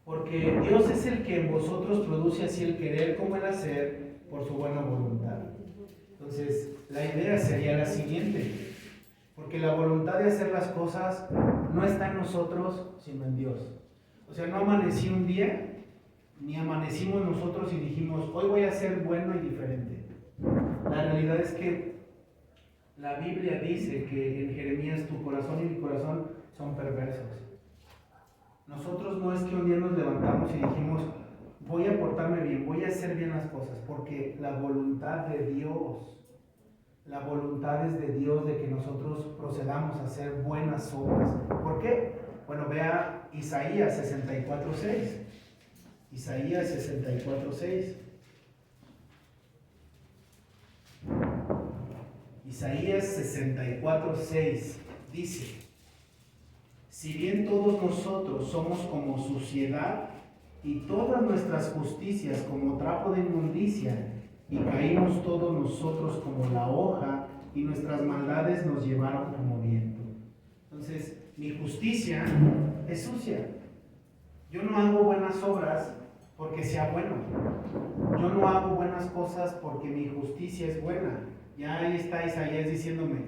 Porque Dios es el que en vosotros produce así el querer como el hacer por su buena voluntad. Entonces, la idea sería la siguiente, porque la voluntad de hacer las cosas no está en nosotros, sino en Dios. O sea, no amanecí un día, ni amanecimos nosotros y dijimos, hoy voy a ser bueno y diferente. La realidad es que la Biblia dice que en Jeremías tu corazón y mi corazón son perversos. Nosotros no es que un día nos levantamos y dijimos, voy a portarme bien, voy a hacer bien las cosas, porque la voluntad es de Dios de que nosotros procedamos a hacer buenas obras. ¿Por qué? Bueno, vea Isaías 64:6. Isaías 64:6. Isaías 64:6 dice, si bien todos nosotros somos como suciedad y todas nuestras justicias como trapo de inmundicia, y caímos todos nosotros como la hoja, y nuestras maldades nos llevaron como viento. Entonces, mi justicia es sucia. Yo no hago buenas obras porque sea bueno. Yo no hago buenas cosas porque mi justicia es buena. Ya ahí está Isaías diciéndome,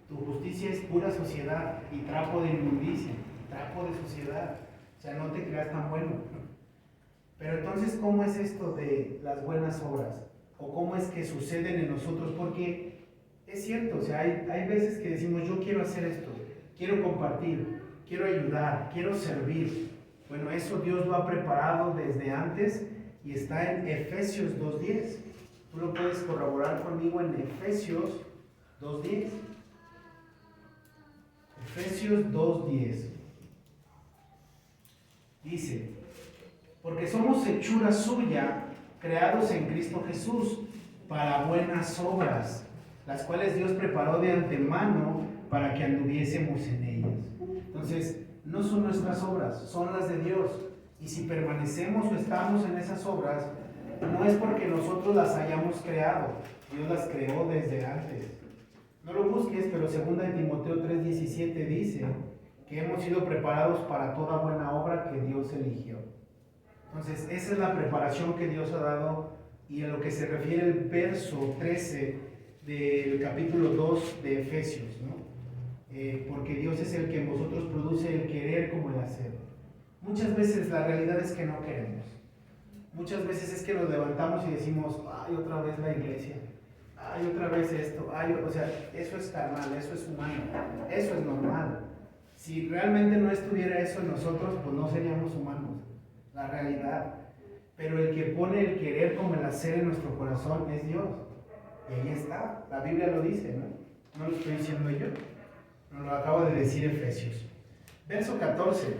tu justicia es pura suciedad y trapo de inmundicia, trapo de suciedad. O sea, no te creas tan bueno. Pero entonces, ¿cómo es esto de las buenas obras? ¿O cómo es que suceden en nosotros? Porque es cierto, o sea, hay veces que decimos, yo quiero hacer esto, quiero compartir, quiero ayudar, quiero servir. Bueno, eso Dios lo ha preparado desde antes y está en Efesios 2:10. Tú lo puedes corroborar conmigo en Efesios 2:10. Efesios 2:10. Dice, porque somos hechura suya, creados en Cristo Jesús, para buenas obras, las cuales Dios preparó de antemano para que anduviésemos en ellas. Entonces, no son nuestras obras, son las de Dios. Y si permanecemos o estamos en esas obras, no es porque nosotros las hayamos creado, Dios las creó desde antes. No lo busques, pero 2 Timoteo 3:17 dice que hemos sido preparados para toda buena obra que Dios eligió. Entonces, esa es la preparación que Dios ha dado, y a lo que se refiere el verso 13 del capítulo 2 de Efesios, ¿no? Porque Dios es el que en vosotros produce el querer como el hacer. Muchas veces la realidad es que no queremos. Muchas veces es que nos levantamos y decimos, ay, otra vez la iglesia, ay, otra vez esto, ay, o sea, eso es carnal, eso es humano, eso es normal. Si realmente no estuviera eso en nosotros, pues no seríamos humanos, la realidad. Pero el que pone el querer como el hacer en nuestro corazón es Dios. Y ahí está, la Biblia lo dice, ¿no? No lo estoy diciendo yo, nos lo acaba de decir Efesios. Verso 14.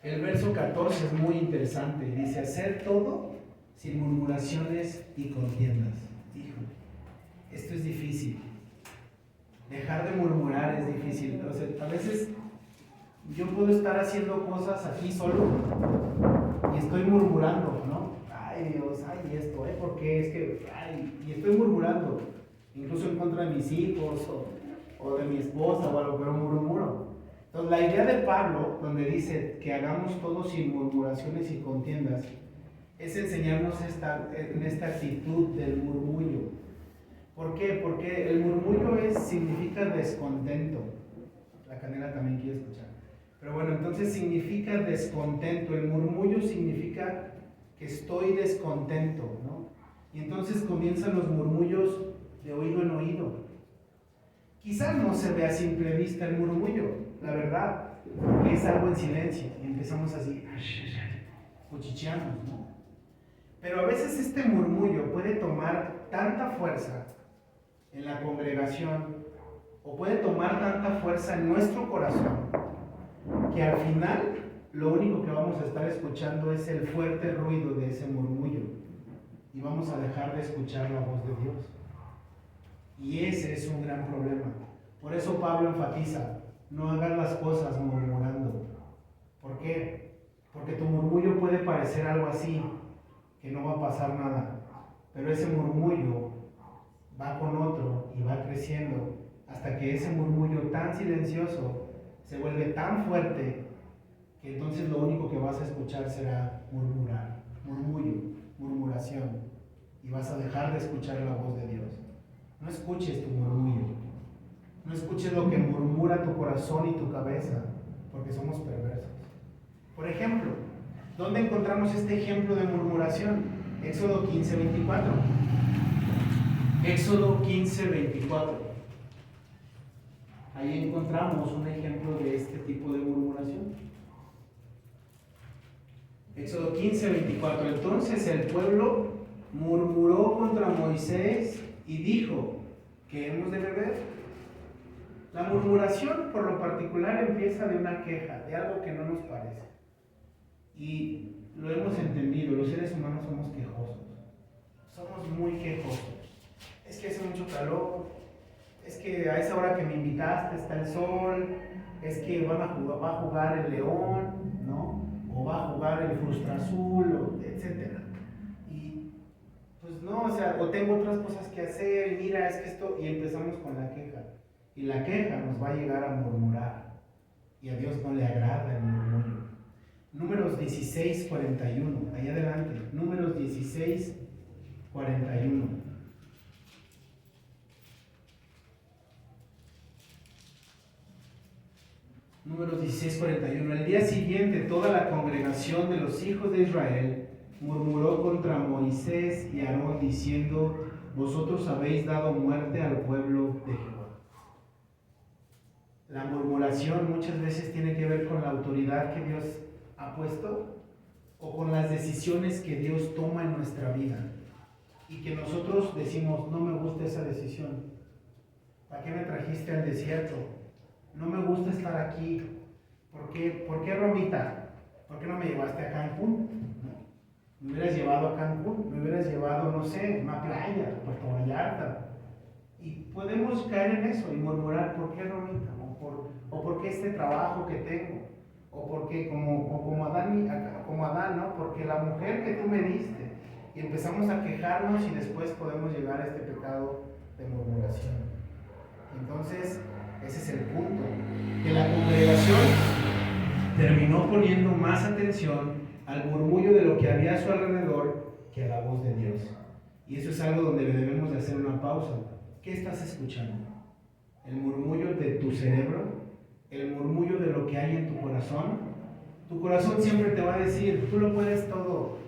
El verso 14 es muy interesante. Dice, hacer todo sin murmuraciones y contiendas. Híjole, esto es difícil. Dejar de murmurar es difícil. O sea, a veces yo puedo estar haciendo cosas aquí solo y estoy murmurando, ¿no? Ay Dios, ay esto, porque es que, ay, y estoy murmurando, incluso en contra de mis hijos o de mi esposa o algo, pero murmuro. Entonces la idea de Pablo, donde dice que hagamos todo sin murmuraciones y contiendas, es enseñarnos en esta actitud del murmullo. ¿Por qué? Porque el murmullo significa descontento. La Canela también quiere escuchar. Pero bueno, entonces significa descontento. El murmullo significa que estoy descontento, ¿no? Y entonces comienzan los murmullos de oído en oído. Quizás no se ve a simple vista el murmullo, la verdad, porque es algo en silencio y empezamos así, cuchicheamos, ¿no? Pero a veces este murmullo puede tomar tanta fuerza en la congregación o puede tomar tanta fuerza en nuestro corazón que al final lo único que vamos a estar escuchando es el fuerte ruido de ese murmullo y vamos a dejar de escuchar la voz de Dios. Y ese es un gran problema. Por eso Pablo enfatiza, no hagas las cosas murmurando. ¿Por qué? Porque tu murmullo puede parecer algo así, que no va a pasar nada, pero ese murmullo va con otro y va creciendo hasta que ese murmullo tan silencioso se vuelve tan fuerte que entonces lo único que vas a escuchar será murmurar, murmullo, murmuración, y vas a dejar de escuchar la voz de Dios. No escuches tu murmullo, no escuches lo que murmura tu corazón y tu cabeza, porque somos perversos. Por ejemplo, ¿dónde encontramos este ejemplo de murmuración? Éxodo 15:24. Éxodo 15:24. Ahí encontramos un ejemplo de este tipo de murmuración. Éxodo 15:24. Entonces el pueblo murmuró contra Moisés y dijo, ¿qué hemos de beber? La murmuración por lo particular empieza de una queja, de algo que no nos parece. Y lo hemos entendido, los seres humanos somos quejosos. Somos muy quejosos. Es que hace mucho calor, es que a esa hora que me invitaste está el sol, es que va a jugar el León, ¿no? O va a jugar el Frustra Azul, etc. Y pues no, o sea, o tengo otras cosas que hacer, y mira, es que esto, y empezamos con la queja. Y la queja nos va a llegar a murmurar, y a Dios no le agrada el murmullo. Números 16:41, ahí adelante, Números 16:41. Números 16:41. El día siguiente toda la congregación de los hijos de Israel murmuró contra Moisés y Aarón diciendo, vosotros habéis dado muerte al pueblo de Jehová. La murmuración muchas veces tiene que ver con la autoridad que Dios ha puesto o con las decisiones que Dios toma en nuestra vida y que nosotros decimos, no me gusta esa decisión. ¿Para qué me trajiste al desierto? No me gusta estar aquí. ¿Por qué, Romita? ¿por qué no me llevaste a Cancún? ¿No? Me hubieras llevado a Cancún, me hubieras llevado, no sé, a una playa, a Puerto Vallarta. Y podemos caer en eso y murmurar, ¿por qué Romita? O por qué este trabajo que tengo, o porque como Adán, ¿no? Porque la mujer que tú me diste, y empezamos a quejarnos y después podemos llegar a este pecado de murmuración. Entonces, ese es el punto, que la congregación terminó poniendo más atención al murmullo de lo que había a su alrededor que a la voz de Dios. Y eso es algo donde debemos de hacer una pausa. ¿Qué estás escuchando? ¿El murmullo de tu cerebro? ¿El murmullo de lo que hay en tu corazón? Tu corazón siempre te va a decir, tú lo puedes todo,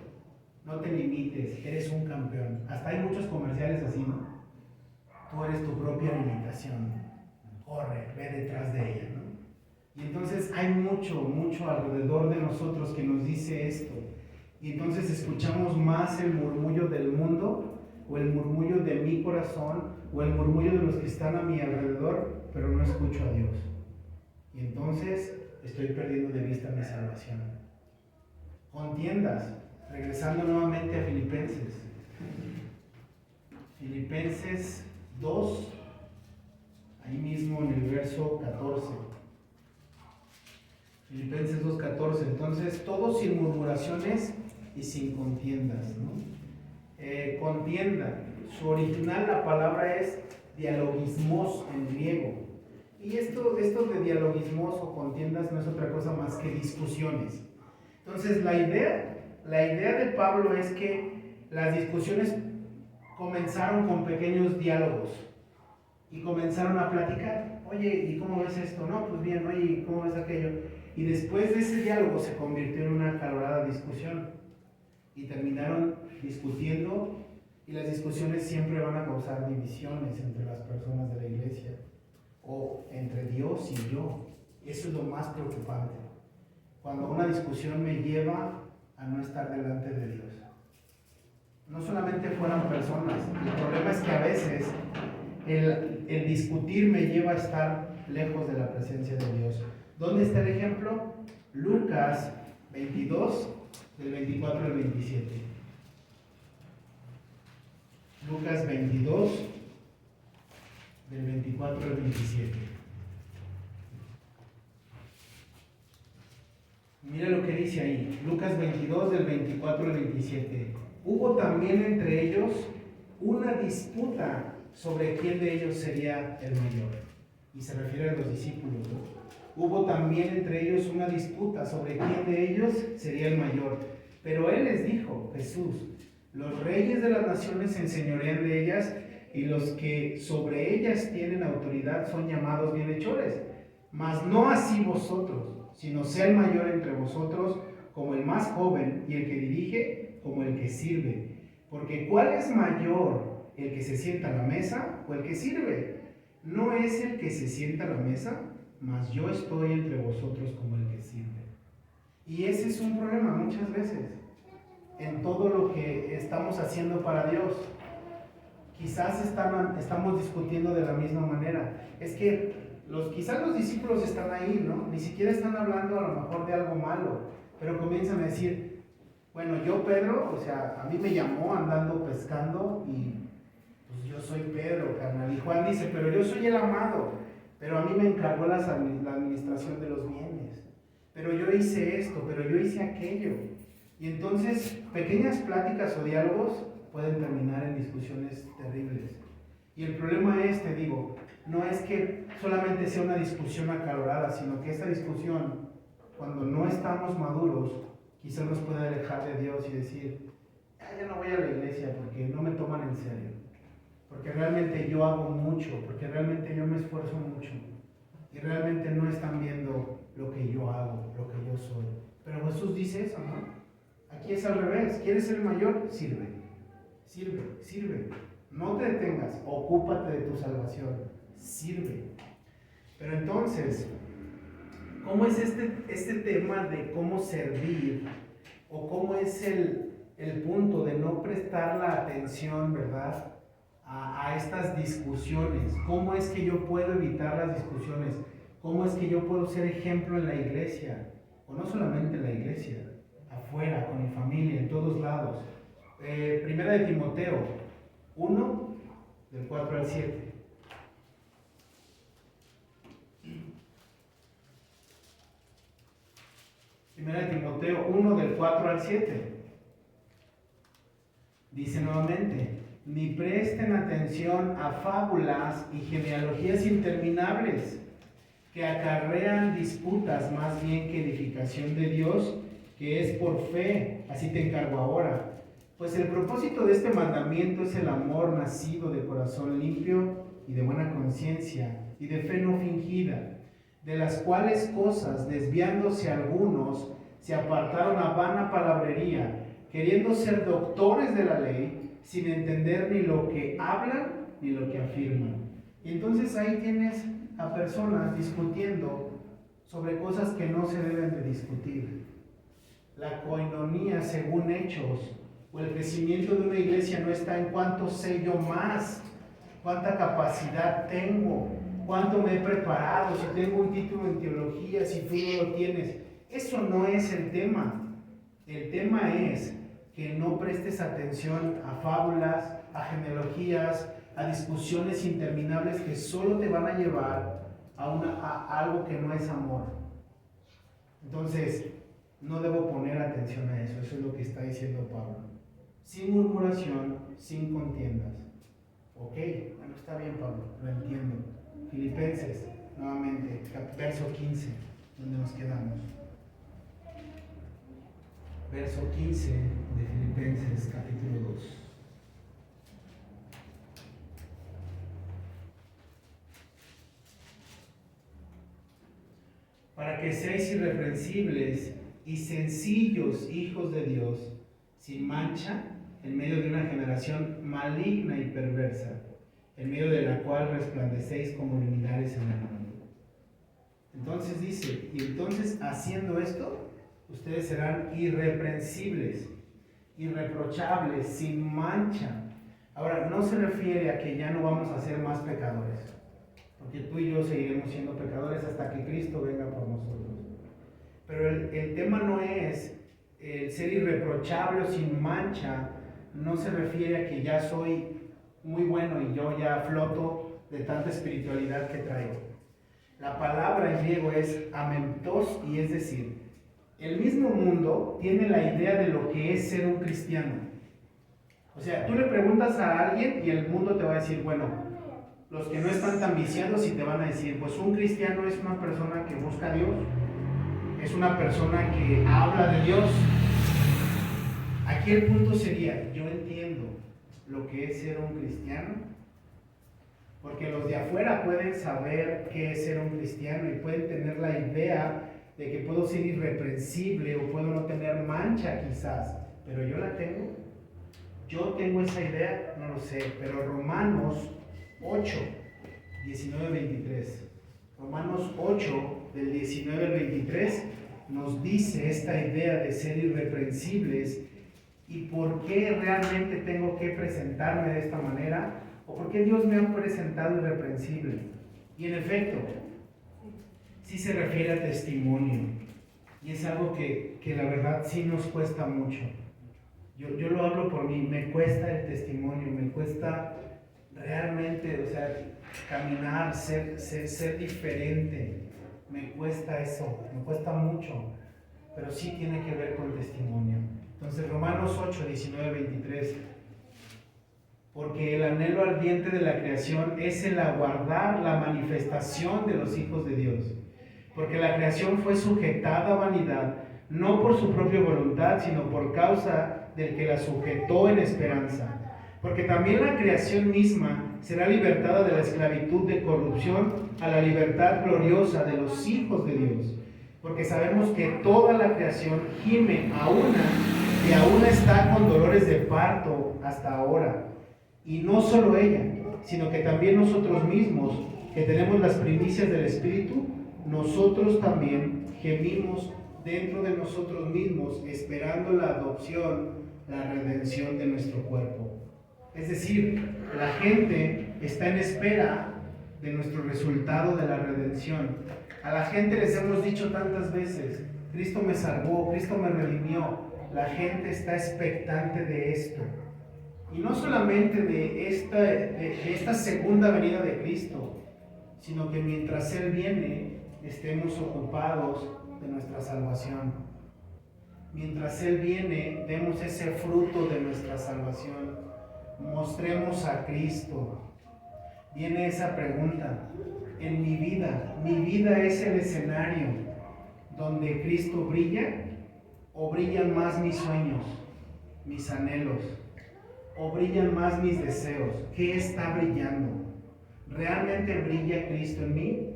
no te limites, eres un campeón. Hasta hay muchos comerciales así, ¿no? Tú eres tu propia limitación, corre, ve detrás de ella, ¿no? Y entonces hay mucho alrededor de nosotros que nos dice esto. Y entonces escuchamos más el murmullo del mundo, o el murmullo de mi corazón, o el murmullo de los que están a mi alrededor, pero no escucho a Dios. Y entonces estoy perdiendo de vista mi salvación. Contiendas, regresando nuevamente a Filipenses. Filipenses 2, ahí mismo en el verso 14. Filipenses 2:14. Entonces, todo sin murmuraciones y sin contiendas, ¿no? Contienda, su original, la palabra es dialogismos en griego. Y esto de dialogismos o contiendas no es otra cosa más que discusiones. Entonces, la idea de Pablo es que las discusiones comenzaron con pequeños diálogos y comenzaron a platicar. Oye, ¿y cómo ves esto? No, pues bien, oye, ¿y cómo ves aquello? Y después de ese diálogo se convirtió en una acalorada discusión y terminaron discutiendo, y las discusiones siempre van a causar divisiones entre las personas de la iglesia o entre Dios y yo. Eso es lo más preocupante, cuando una discusión me lleva a no estar delante de Dios. No solamente fueran personas, el problema es que a veces el discutir me lleva a estar lejos de la presencia de Dios. ¿Dónde está el ejemplo? Lucas 22, del 24 al 27. Lucas 22, del 24 al 27. Mira lo que dice ahí, Lucas 22, del 24 al 27. Hubo también entre ellos una disputa sobre quién de ellos sería el mayor. Y se refiere a los discípulos, ¿no? Hubo también entre ellos una disputa sobre quién de ellos sería el mayor. Pero él les dijo, Jesús, los reyes de las naciones se enseñorean de ellas, y los que sobre ellas tienen autoridad son llamados bienhechores. Mas no así vosotros, sino sea el mayor entre vosotros como el más joven, y el que dirige como el que sirve. Porque ¿cuál es mayor, el que se sienta a la mesa o el que sirve? No es el que se sienta a la mesa, mas yo estoy entre vosotros como el que sirve. Y ese es un problema muchas veces en todo lo que estamos haciendo para Dios. Quizás estamos discutiendo de la misma manera. Es que quizás los discípulos están ahí, ¿no? Ni siquiera están hablando a lo mejor de algo malo, pero comienzan a decir, bueno, yo Pedro, o sea, a mí me llamó andando pescando y pues yo soy Pedro, carnal. Y Juan dice, pero yo soy el amado, pero a mí me encargó la administración de los bienes. Pero yo hice esto, pero yo hice aquello. Y entonces, pequeñas pláticas o diálogos pueden terminar en discusiones terribles. Y el problema es, te digo, no es que solamente sea una discusión acalorada, sino que esta discusión, cuando no estamos maduros, quizás nos puede alejar de Dios y decir, ya no voy a la iglesia porque no me toman en serio, porque realmente yo hago mucho, porque realmente yo me esfuerzo mucho, y realmente no están viendo lo que yo hago, lo que yo soy. Pero Jesús dice eso, ¿no? Aquí es al revés. ¿Quieres ser mayor? Sirve. Sirve, sirve. No te detengas. Ocúpate de tu salvación. Sirve. Pero entonces, ¿cómo es este tema de cómo servir? ¿O cómo es el punto de no prestar la atención, ¿verdad?, a estas discusiones? ¿Cómo es que yo puedo evitar las discusiones? ¿Cómo es que yo puedo ser ejemplo en la iglesia o no solamente en la iglesia, afuera, con mi familia, en todos lados. Primera de Timoteo 1, del 4 al 7. Primera de Timoteo 1, del 4 al 7. Dice nuevamente: ni presten atención a fábulas y genealogías interminables que acarrean disputas más bien que edificación de Dios, que es por fe. Así te encargo ahora. Pues el propósito de este mandamiento es el amor nacido de corazón limpio y de buena conciencia y de fe no fingida, de las cuales cosas, desviándose algunos, se apartaron a vana palabrería, queriendo ser doctores de la ley, sin entender ni lo que hablan ni lo que afirman. Y entonces ahí tienes a personas discutiendo sobre cosas que no se deben de discutir. La coinonía, según Hechos, o el crecimiento de una iglesia no está en cuánto sé yo más, cuánta capacidad tengo, cuánto me he preparado, si tengo un título en teología, si tú no lo tienes. Eso no es el tema. El tema es que no prestes atención a fábulas, a genealogías, a discusiones interminables que solo te van a llevar a algo que no es amor. Entonces, no debo poner atención a eso. Eso es lo que está diciendo Pablo. Sin murmuración, sin contiendas. Ok, bueno, está bien, Pablo, lo entiendo. Filipenses, nuevamente, verso 15, donde nos quedamos. Verso 15 de Filipenses, capítulo 2. Para que seáis irreprensibles y sencillos hijos de Dios, sin mancha, en medio de una generación maligna y perversa, en medio de la cual resplandecéis como luminares en el mundo. Entonces dice, y entonces haciendo esto, ustedes serán irreprensibles, irreprochables, sin mancha. Ahora, no se refiere a que ya no vamos a ser más pecadores, porque tú y yo seguiremos siendo pecadores hasta que Cristo venga por nosotros. Pero el tema no es el ser irreprochable o sin mancha, no se refiere a que ya soy muy bueno y yo ya floto de tanta espiritualidad que traigo. La palabra en griego es amentos, y es decir, el mismo mundo tiene la idea de lo que es ser un cristiano. O sea, tú le preguntas a alguien y el mundo te va a decir, bueno, los que no están tan viciados y te van a decir, pues un cristiano es una persona que busca a Dios, es una persona que habla de Dios. Aquí el punto sería, yo entiendo lo que es ser un cristiano, porque los de afuera pueden saber qué es ser un cristiano y pueden tener la idea de que puedo ser irreprensible o puedo no tener mancha quizás, pero yo la tengo. Yo tengo esa idea, no lo sé, pero Romanos 8, 19, 23. Romanos 8, del 19 al 23, nos dice esta idea de ser irreprensibles y por qué realmente tengo que presentarme de esta manera, o por qué Dios me ha presentado irreprensible. Y en efecto, sí se refiere a testimonio, y es algo que la verdad sí nos cuesta mucho. Yo lo hablo por mí, me cuesta el testimonio, me cuesta realmente, o sea, caminar, ser diferente, me cuesta eso, me cuesta mucho, pero sí tiene que ver con testimonio. Entonces, Romanos 8, 19, 23, porque el anhelo ardiente de la creación es el aguardar la manifestación de los hijos de Dios, porque la creación fue sujetada a vanidad, no por su propia voluntad, sino por causa del que la sujetó en esperanza. Porque también la creación misma será libertada de la esclavitud de corrupción a la libertad gloriosa de los hijos de Dios. Porque sabemos que toda la creación gime a una y aún está con dolores de parto hasta ahora. Y no solo ella, sino que también nosotros mismos, que tenemos las primicias del Espíritu, nosotros también gemimos dentro de nosotros mismos, esperando la adopción, la redención de nuestro cuerpo. Es decir, la gente está en espera de nuestro resultado de la redención. A la gente les hemos dicho tantas veces, Cristo me salvó, Cristo me redimió. La gente está expectante de esto. Y no solamente de esta segunda venida de Cristo, sino que mientras Él viene, estemos ocupados de nuestra salvación. Mientras Él viene, demos ese fruto de nuestra salvación. Mostremos a Cristo. Viene esa pregunta. En mi vida es el escenario donde Cristo brilla, o brillan más mis sueños, mis anhelos, o brillan más mis deseos. ¿Qué está brillando? ¿Realmente brilla Cristo en mí?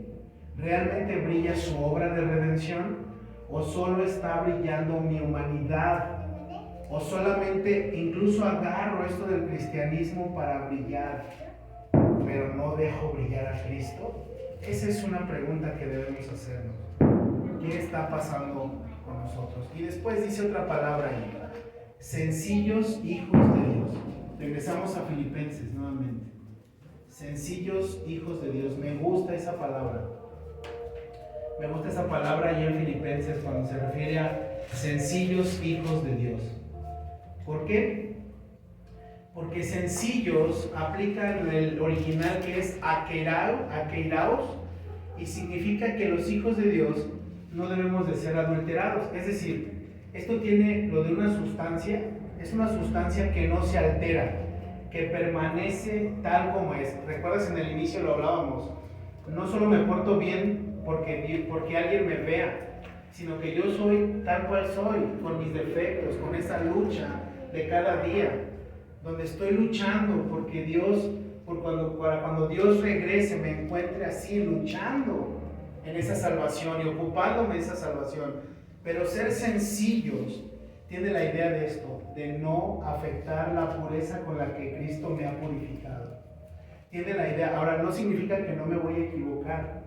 ¿Realmente brilla su obra de redención? ¿O solo está brillando mi humanidad? ¿O solamente incluso agarro esto del cristianismo para brillar, pero no dejo brillar a Cristo? Esa es una pregunta que debemos hacernos. ¿Qué está pasando con nosotros? Y después dice otra palabra ahí: sencillos hijos de Dios. Regresamos a Filipenses nuevamente. Sencillos hijos de Dios. Me gusta esa palabra. Me gusta esa palabra ahí en Filipenses cuando se refiere a sencillos hijos de Dios. ¿Por qué? Porque sencillos aplica el original, que es akeiraos, y significa que los hijos de Dios no debemos de ser adulterados. Es decir, esto tiene lo de una sustancia, es una sustancia que no se altera, que permanece tal como es. ¿Recuerdas? En el inicio lo hablábamos. No solo me porto bien porque alguien me vea, sino que yo soy tal cual soy, con mis defectos, con esa lucha de cada día, donde estoy luchando porque Dios, para cuando Dios regrese, me encuentre así, luchando en esa salvación y ocupándome de esa salvación. Pero ser sencillos tiene la idea de esto, de no afectar la pureza con la que Cristo me ha purificado. Tiene la idea, ahora no significa que no me voy a equivocar,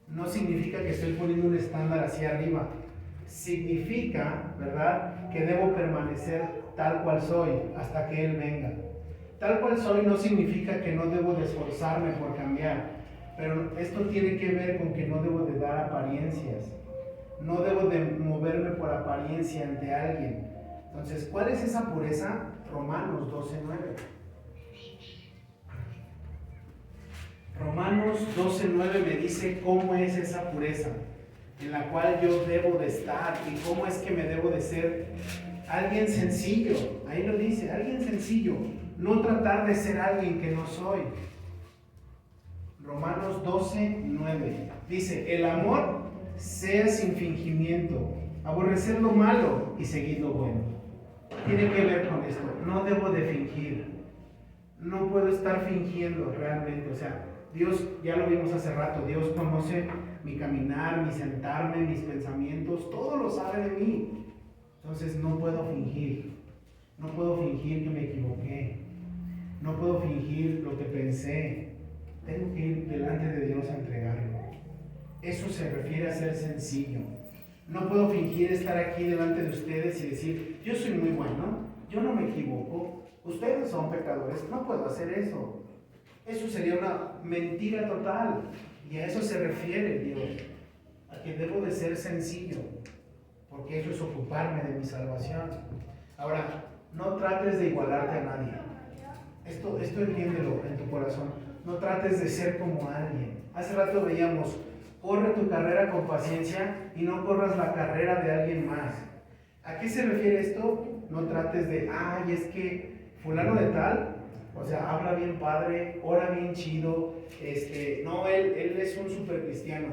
no significa que estoy poniendo un estándar hacia arriba, significa, ¿verdad?, que debo permanecer tal cual soy hasta que Él venga. Tal cual soy no significa que no debo de esforzarme por cambiar, pero esto tiene que ver con que no debo de dar apariencias, no debo de moverme por apariencia ante alguien. Entonces, ¿cuál es esa pureza? Romanos 12:9. Romanos 12:9 me dice cómo es esa pureza en la cual yo debo de estar y cómo es que me debo de ser alguien sencillo. Ahí lo dice, alguien sencillo, no tratar de ser alguien que no soy. Romanos 12:9 dice: el amor sea sin fingimiento, aborrecer lo malo y seguir lo bueno. Tiene que ver con esto, no debo de fingir, no puedo estar fingiendo realmente. O sea, Dios, ya lo vimos hace rato, Dios conoce mi caminar, mi sentarme, mis pensamientos, todo lo sabe de mí. Entonces no puedo fingir que me equivoqué, no puedo fingir lo que pensé, tengo que ir delante de Dios a entregarlo. Eso se refiere a ser sencillo. No puedo fingir estar aquí delante de ustedes y decir: yo soy muy bueno, yo no me equivoco, ustedes son pecadores. No puedo hacer eso. Eso sería una mentira total. Y a eso se refiere Dios, a que debo de ser sencillo, porque eso es ocuparme de mi salvación. Ahora, no trates de igualarte a nadie. Esto entiéndelo en tu corazón. No trates de ser como alguien. Hace rato veíamos: corre tu carrera con paciencia y no corras la carrera de alguien más. ¿A qué se refiere esto? No trates de, es que fulano de tal, o sea, habla bien padre, ora bien chido, no, él es un super cristiano.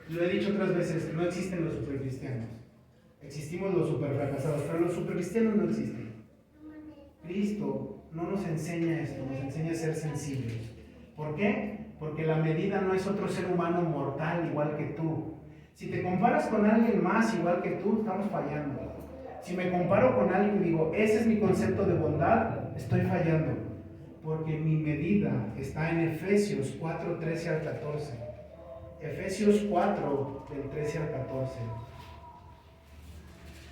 Lo he dicho otras veces, no existen los super cristianos. Existimos los super fracasados, pero los super cristianos no existen. Cristo no nos enseña esto, nos enseña a ser sensibles. ¿Por qué? Porque la medida no es otro ser humano mortal igual que tú. Si te comparas con alguien más igual que tú, estamos fallando. Si me comparo con alguien y digo, ese es mi concepto de bondad, estoy fallando. Porque mi medida está en Efesios 4, 13 al 14. Efesios 4, del 13 al 14.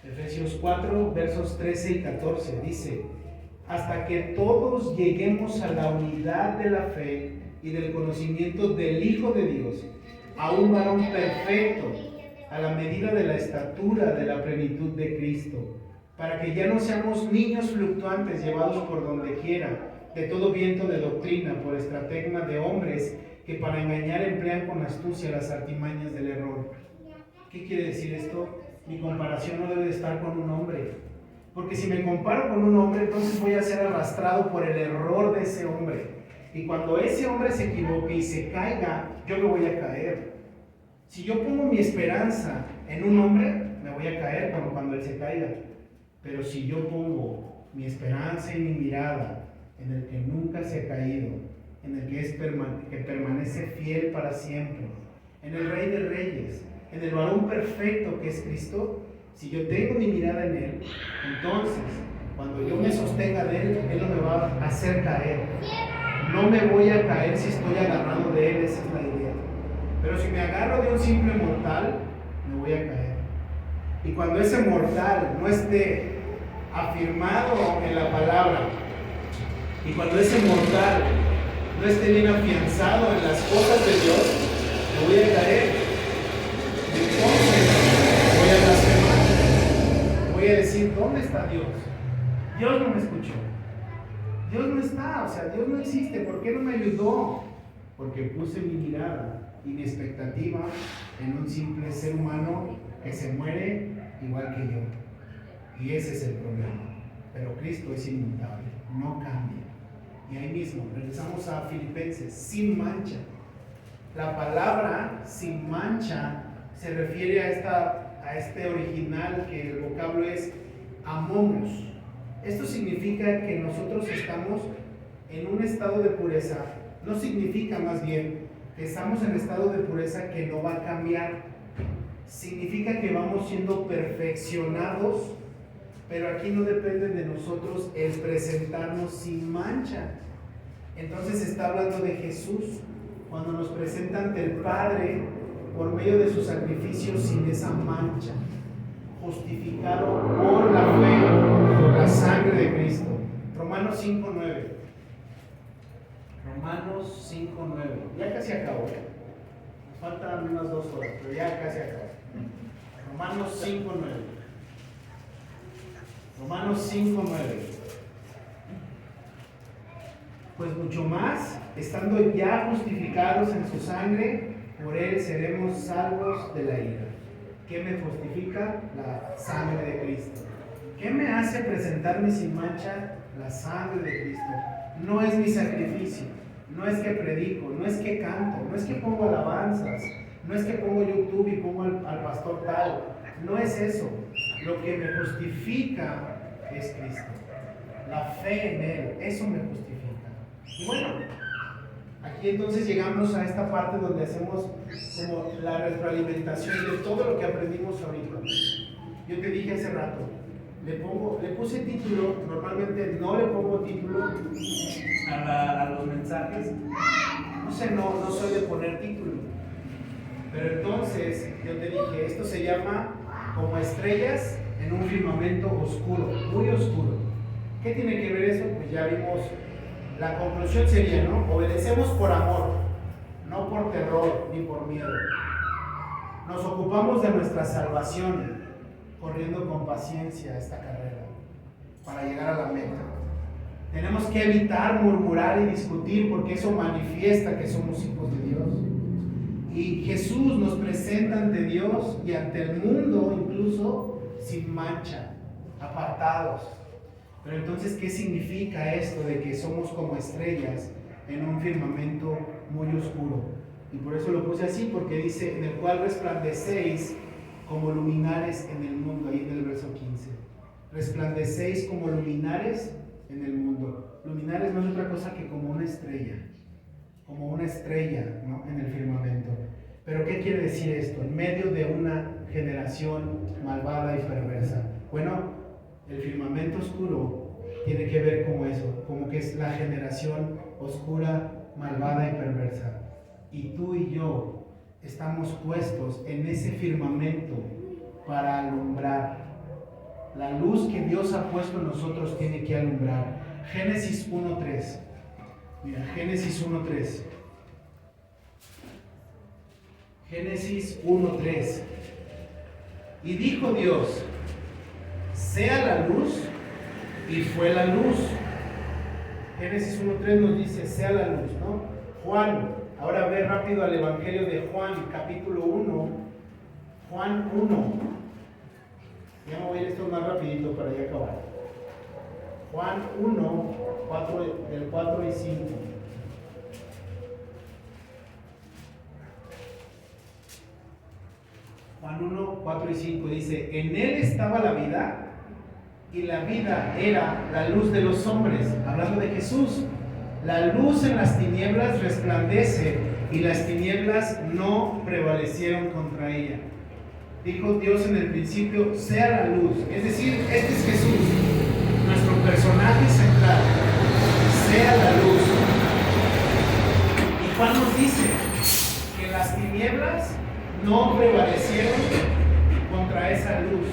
Efesios 4, versos 13 y 14, dice: hasta que todos lleguemos a la unidad de la fe y del conocimiento del Hijo de Dios, a un varón perfecto, a la medida de la estatura de la plenitud de Cristo, para que ya no seamos niños fluctuantes llevados por donde quiera, de todo viento de doctrina, por estratagema de hombres que para engañar emplean con astucia las artimañas del error. ¿Qué quiere decir esto? Mi comparación no debe de estar con un hombre, porque si me comparo con un hombre, entonces voy a ser arrastrado por el error de ese hombre, y cuando ese hombre se equivoque y se caiga, yo me voy a caer. Si yo pongo mi esperanza en un hombre, me voy a caer cuando él se caiga. Pero si yo pongo mi esperanza y mi mirada en el que nunca se ha caído, en el que permanece fiel para siempre, en el Rey de Reyes, en el varón perfecto que es Cristo, si yo tengo mi mirada en Él, entonces cuando yo me sostenga de Él, Él no me va a hacer caer. No me voy a caer si estoy agarrado de Él, esa es la idea. Pero si me agarro de un simple mortal, me voy a caer. Y cuando ese mortal no esté afirmado en la palabra, y cuando ese mortal no esté bien afianzado en las cosas de Dios, me voy a caer. Entonces voy a blasfemar. Voy a decir, ¿dónde está Dios? Dios no me escuchó. Dios no está, o sea, Dios no existe. ¿Por qué no me ayudó? Porque puse mi mirada y mi expectativa en un simple ser humano que se muere igual que yo. Y ese es el problema. Pero Cristo es inmutable, no cambia. Y ahí mismo, regresamos a Filipenses, sin mancha. La palabra sin mancha se refiere a este original, que el vocablo es amomos. Esto significa que nosotros estamos en un estado de pureza. No significa más bien que estamos en estado de pureza que no va a cambiar. Significa que vamos siendo perfeccionados, pero aquí no depende de nosotros el presentarnos sin mancha. Entonces está hablando de Jesús, cuando nos presenta ante el Padre por medio de su sacrificio sin esa mancha, justificado por la fe, por la sangre de Cristo. Romanos 5:9. Romanos 5:9. Ya casi acabo. Faltan unas 2 horas, pero ya casi acabo. Romanos 5:9. Romanos 5:9. Pues mucho más, estando ya justificados en su sangre, por él seremos salvos de la ira. ¿Qué me justifica? La sangre de Cristo. ¿Qué me hace presentarme sin mancha? La sangre de Cristo. No es mi sacrificio, no es que predico, no es que canto, no es que pongo alabanzas, no es que pongo YouTube y pongo al pastor tal. No es eso. Lo que me justifica es Cristo. La fe en Él, eso me justifica. Y bueno, aquí entonces llegamos a esta parte donde hacemos como la retroalimentación de todo lo que aprendimos ahorita. Yo te dije hace rato, le puse título. Normalmente no le pongo título a los mensajes. No sé, no soy de poner título. Pero entonces yo te dije, esto se llama como estrellas en un firmamento oscuro, muy oscuro. ¿Qué tiene que ver eso? Pues ya vimos. La conclusión sería, ¿no? Obedecemos por amor, no por terror ni por miedo. Nos ocupamos de nuestra salvación, corriendo con paciencia esta carrera para llegar a la meta. Tenemos que evitar murmurar y discutir, porque eso manifiesta que somos hijos de Dios. Y Jesús nos presenta ante Dios y ante el mundo incluso sin mancha, apartados. Pero entonces, ¿qué significa esto de que somos como estrellas en un firmamento muy oscuro? Y por eso lo puse así, porque dice, en el cual resplandecéis como luminares en el mundo, ahí en el verso 15. Resplandecéis como luminares en el mundo. Luminares no es otra cosa que como una estrella, ¿no? En el firmamento. Pero ¿qué quiere decir esto? En medio de una generación malvada y perversa. Bueno, el firmamento oscuro tiene que ver como eso, como que es la generación oscura, malvada y perversa. Y tú y yo estamos puestos en ese firmamento para alumbrar. La luz que Dios ha puesto en nosotros tiene que alumbrar. Génesis 1:3. Mira, Génesis 1:3. Génesis 1:3. Y dijo Dios, sea la luz, y fue la luz. Génesis 1:3 nos dice, sea la luz, ¿no? Juan, ahora ve rápido al Evangelio de Juan, capítulo 1, Juan 1. Ya me voy a ir esto más rapidito para ya acabar. Juan 1, del 4 y 5. Juan 1, 4 y 5 dice, en él estaba la vida, y la vida era la luz de los hombres. Hablando de Jesús, la luz en las tinieblas resplandece, y las tinieblas no prevalecieron contra ella. Dijo Dios en el principio, sea la luz. Es decir, este es Jesús, nuestro personaje central. Sea la luz. Y Juan nos dice que las tinieblas no prevalecieron contra esa luz,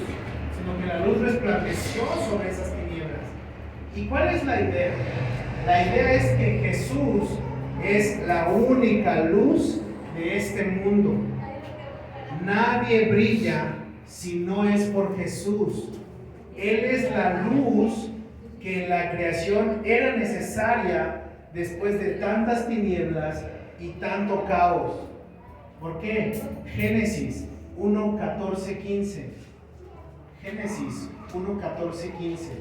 sino que la luz resplandeció sobre esas tinieblas. ¿Y cuál es la idea? La idea es que Jesús es la única luz de este mundo. Nadie brilla si no es por Jesús. Él es la luz que en la creación era necesaria después de tantas tinieblas y tanto caos. ¿Por qué? Génesis 1, 14, 15. Génesis 1, 14, 15.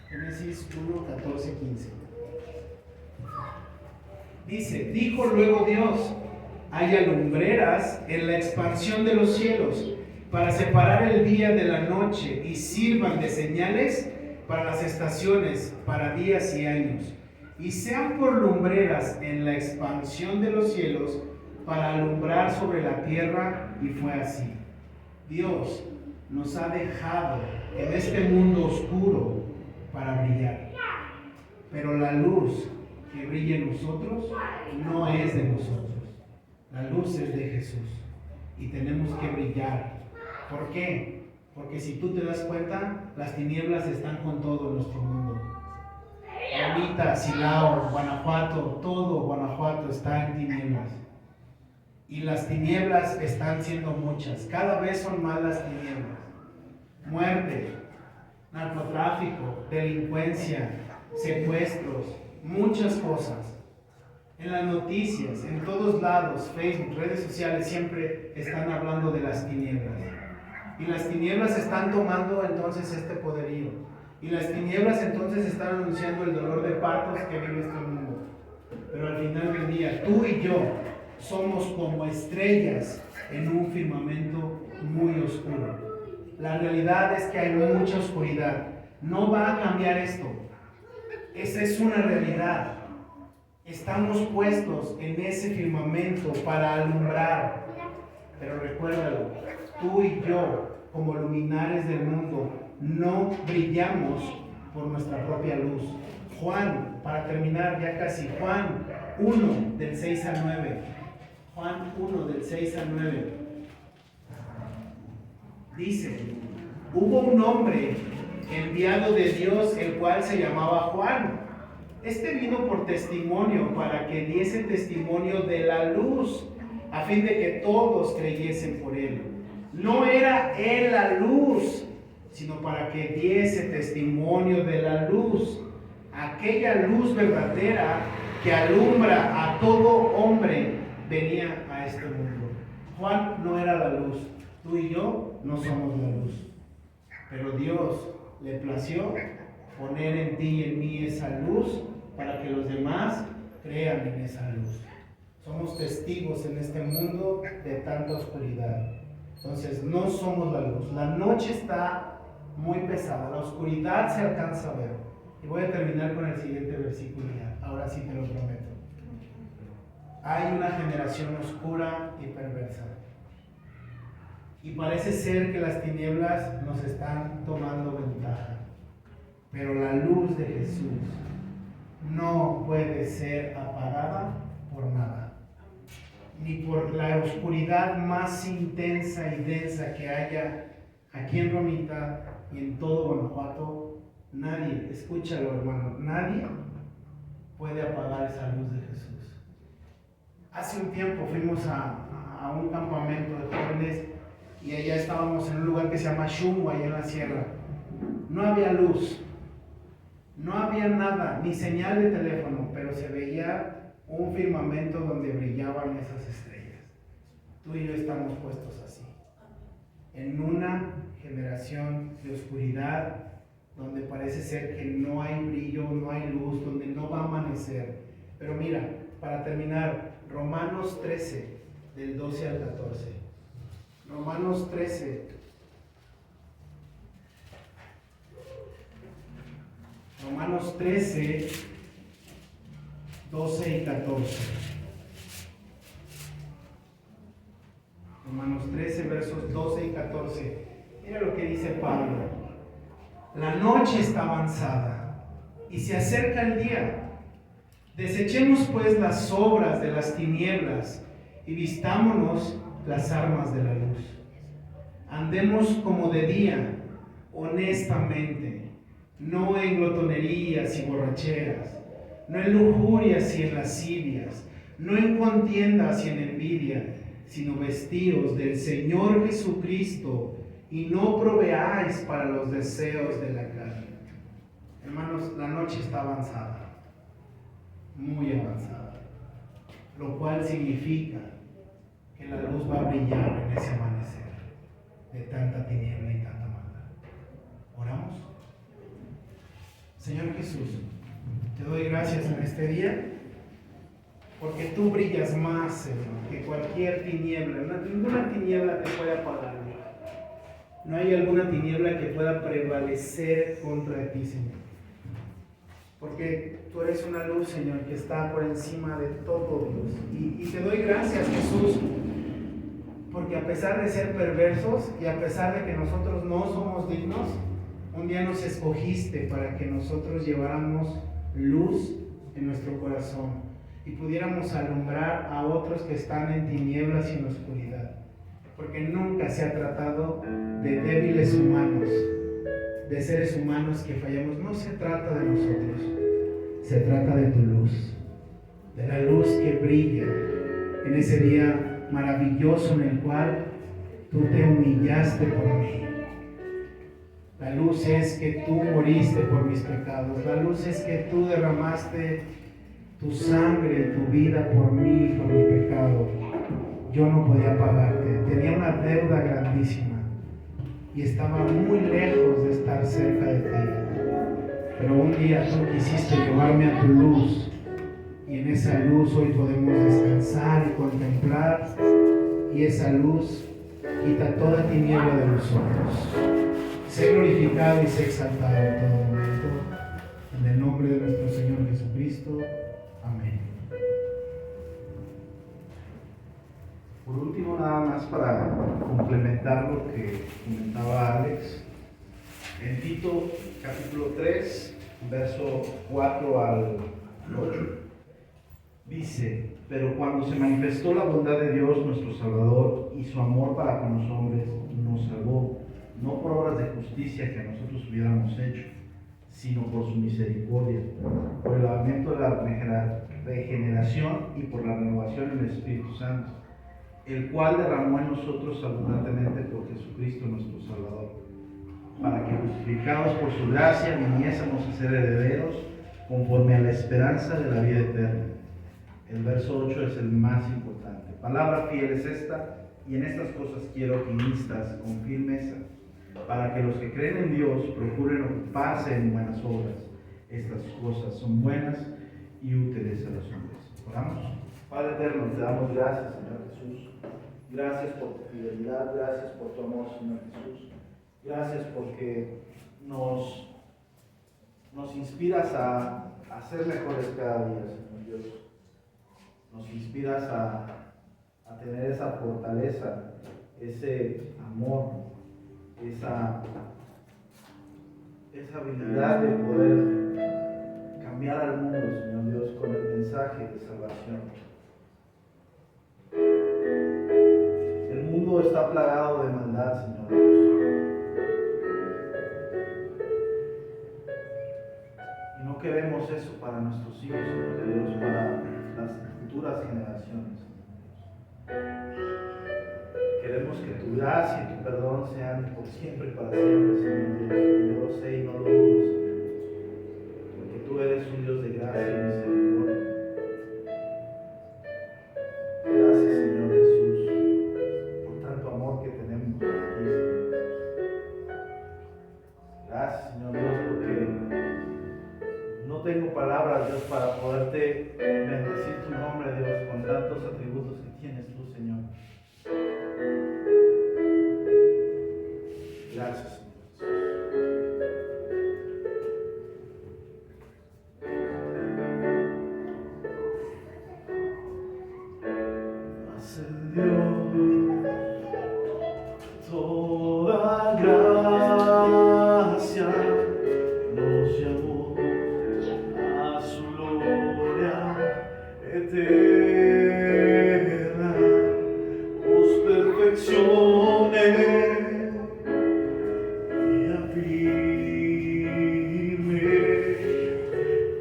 Génesis 1, 14, 15. Dice, dijo luego Dios, haya lumbreras en la expansión de los cielos, para separar el día de la noche, y sirvan de señales para las estaciones, para días y años. Y sean por lumbreras en la expansión de los cielos, para alumbrar sobre la tierra, y fue así. Dios nos ha dejado en este mundo oscuro para brillar. Pero la luz que brilla en nosotros no es de nosotros. La luz es de Jesús. Y tenemos que brillar. ¿Por qué? Porque si tú te das cuenta, las tinieblas están con todo nuestro mundo. Ermita, Silao, Guanajuato, todo Guanajuato está en tinieblas. Y las tinieblas están siendo muchas. Cada vez son más las tinieblas. Muerte, narcotráfico, delincuencia, secuestros, muchas cosas. En las noticias, en todos lados, Facebook, redes sociales, siempre están hablando de las tinieblas. Y las tinieblas están tomando entonces este poderío. Y las tinieblas entonces están anunciando el dolor de partos que vive este mundo. Pero al final del día, tú y yo somos como estrellas en un firmamento muy oscuro. La realidad es que hay mucha oscuridad. No va a cambiar esto. Esa es una realidad. Estamos puestos en ese firmamento para alumbrar. Pero recuérdalo, tú y yo, como luminares del mundo, no brillamos por nuestra propia luz. Juan, para terminar ya casi, Juan 1, del 6 al 9. Juan 1, del 6 al 9. Dice, hubo un hombre enviado de Dios, el cual se llamaba Juan. Este vino por testimonio, para que diese testimonio de la luz, a fin de que todos creyesen por él. No era él la luz, sino para que diese testimonio de la luz, aquella luz verdadera que alumbra a todo hombre, venía a este mundo. Juan no era la luz, tú y yo no somos la luz, pero Dios le plació poner en ti y en mí esa luz para que los demás crean en esa luz. Somos testigos en este mundo de tanta oscuridad. Entonces no somos la luz. La noche está muy pesada, la oscuridad se alcanza a ver. Y voy a terminar con el siguiente versículo ya. Ahora sí te lo prometo. Hay una generación oscura y perversa. Y parece ser que las tinieblas nos están tomando ventaja. Pero la luz de Jesús no puede ser apagada por nada. Ni por la oscuridad más intensa y densa que haya aquí en Romita y en todo Guanajuato. Nadie, escúchalo hermano, nadie puede apagar esa luz de Jesús. Hace un tiempo fuimos a un campamento de jóvenes y allá estábamos en un lugar que se llama Shumo, allá en la sierra. No había luz, no había nada, ni señal de teléfono, pero se veía un firmamento donde brillaban esas estrellas. Tú y yo estamos puestos así, en una generación de oscuridad, donde parece ser que no hay brillo, no hay luz, donde no va a amanecer. Pero mira, para terminar, Romanos 13, del 12 al 14. Romanos 13. Romanos 13, 12 y 14. Romanos 13, versos 12 y 14. Mira lo que dice Pablo. La noche está avanzada y se acerca el día. Desechemos pues las obras de las tinieblas y vistámonos las armas de la luz. Andemos como de día, honestamente, no en glotonerías y borracheras, no en lujurias y en lascivias, no en contiendas y en envidia, sino vestíos del Señor Jesucristo y no proveáis para los deseos de la carne. Hermanos, la noche está avanzada, muy avanzada, lo cual significa que la luz va a brillar en ese amanecer de tanta tiniebla y tanta maldad. ¿Oramos? Señor Jesús, te doy gracias en este día, porque tú brillas más, Señor, que cualquier tiniebla. Ninguna tiniebla te puede apagar. No hay alguna tiniebla que pueda prevalecer contra ti, Señor. Porque tú eres una luz, Señor, que está por encima de todo, Dios. Y te doy gracias, Jesús, porque a pesar de ser perversos y a pesar de que nosotros no somos dignos, un día nos escogiste para que nosotros lleváramos luz en nuestro corazón y pudiéramos alumbrar a otros que están en tinieblas y en oscuridad. Porque nunca se ha tratado de débiles humanos, de seres humanos que fallamos. No se trata de nosotros, se trata de tu luz, de la luz que brilla en ese día maravilloso en el cual tú te humillaste por mí. La luz es que tú moriste por mis pecados, la luz es que tú derramaste tu sangre y tu vida por mí y por mi pecado. Yo no podía pagarte, tenía una deuda grandísima y estaba muy lejos de estar cerca de ti. Pero un día tú quisiste llevarme a tu luz y en esa luz hoy podemos descansar y contemplar, y esa luz quita toda tiniebla de nosotros. Sé glorificado y sé exaltado en todo momento, en el nombre de nuestro Señor Jesucristo. Amén. Por último, nada más para complementar lo que comentaba Alex, en Tito capítulo 3, verso 4 al 8, dice: pero cuando se manifestó la bondad de Dios nuestro Salvador y su amor para con los hombres, nos salvó, no por obras de justicia que nosotros hubiéramos hecho, sino por su misericordia, por el lavamiento de la regeneración y por la renovación del Espíritu Santo, el cual derramó en nosotros abundantemente por Jesucristo nuestro Salvador, para que justificados por su gracia viniésemos a ser herederos conforme a la esperanza de la vida eterna. El verso 8 es el más importante. Palabra fiel es esta, y en estas cosas quiero que instas con firmeza, para que los que creen en Dios procuren ocuparse en buenas obras. Estas cosas son buenas y útiles a los hombres. Oramos. Padre eterno, te damos gracias, Señor Jesús. Gracias por tu fidelidad, gracias por tu amor, Señor Jesús. Gracias porque nos inspiras a ser mejores cada día, Señor Dios. Nos inspiras a tener esa fortaleza, ese amor, esa habilidad de poder cambiar al mundo, Señor Dios, con el mensaje de salvación. El mundo está plagado de maldad, Señor Dios. Y no queremos eso para nuestros hijos, Señor Dios, para las futuras generaciones, Señor Dios. Queremos que tu gracia y tu por siempre y para siempre, Señor Dios. Y yo lo sé y no lo dudo, Señor, porque tú eres un Dios de gracia y misericordia. Gracias, Señor Jesús, por tanto amor que tenemos por ti, Señor. Gracias, Señor Dios, porque no tengo palabras, Dios, para poderte bendecir tu nombre, Dios, con tantos atributos que tienes tú, Señor. Gracias, Señor. Dios, toda gracia nos llamó a su gloria eterna, os perfeccione y afirme,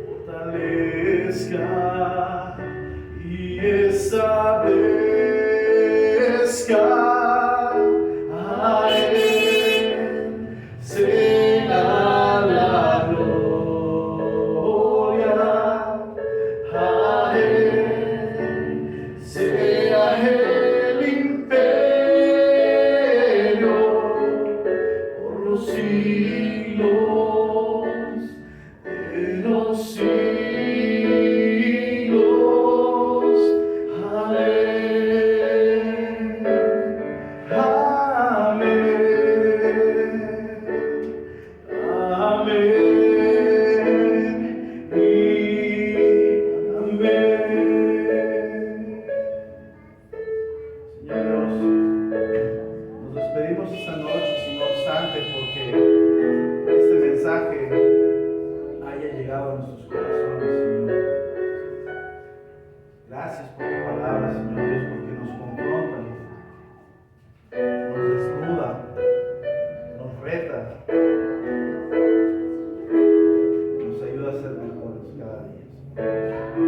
fortalezca y establezca. A Él sea la gloria, a Él sea el imperio por los siglos de los siglos. Amén. Amén y amén. Señor Dios, nos despedimos esta noche, sin obstante, porque este mensaje haya llegado a nuestros corazones, Señor. Gracias por tu palabra, Señor Dios, porque nos confronta, nos desnuda, nos reta, nos ayuda a ser mejores cada día, Señor.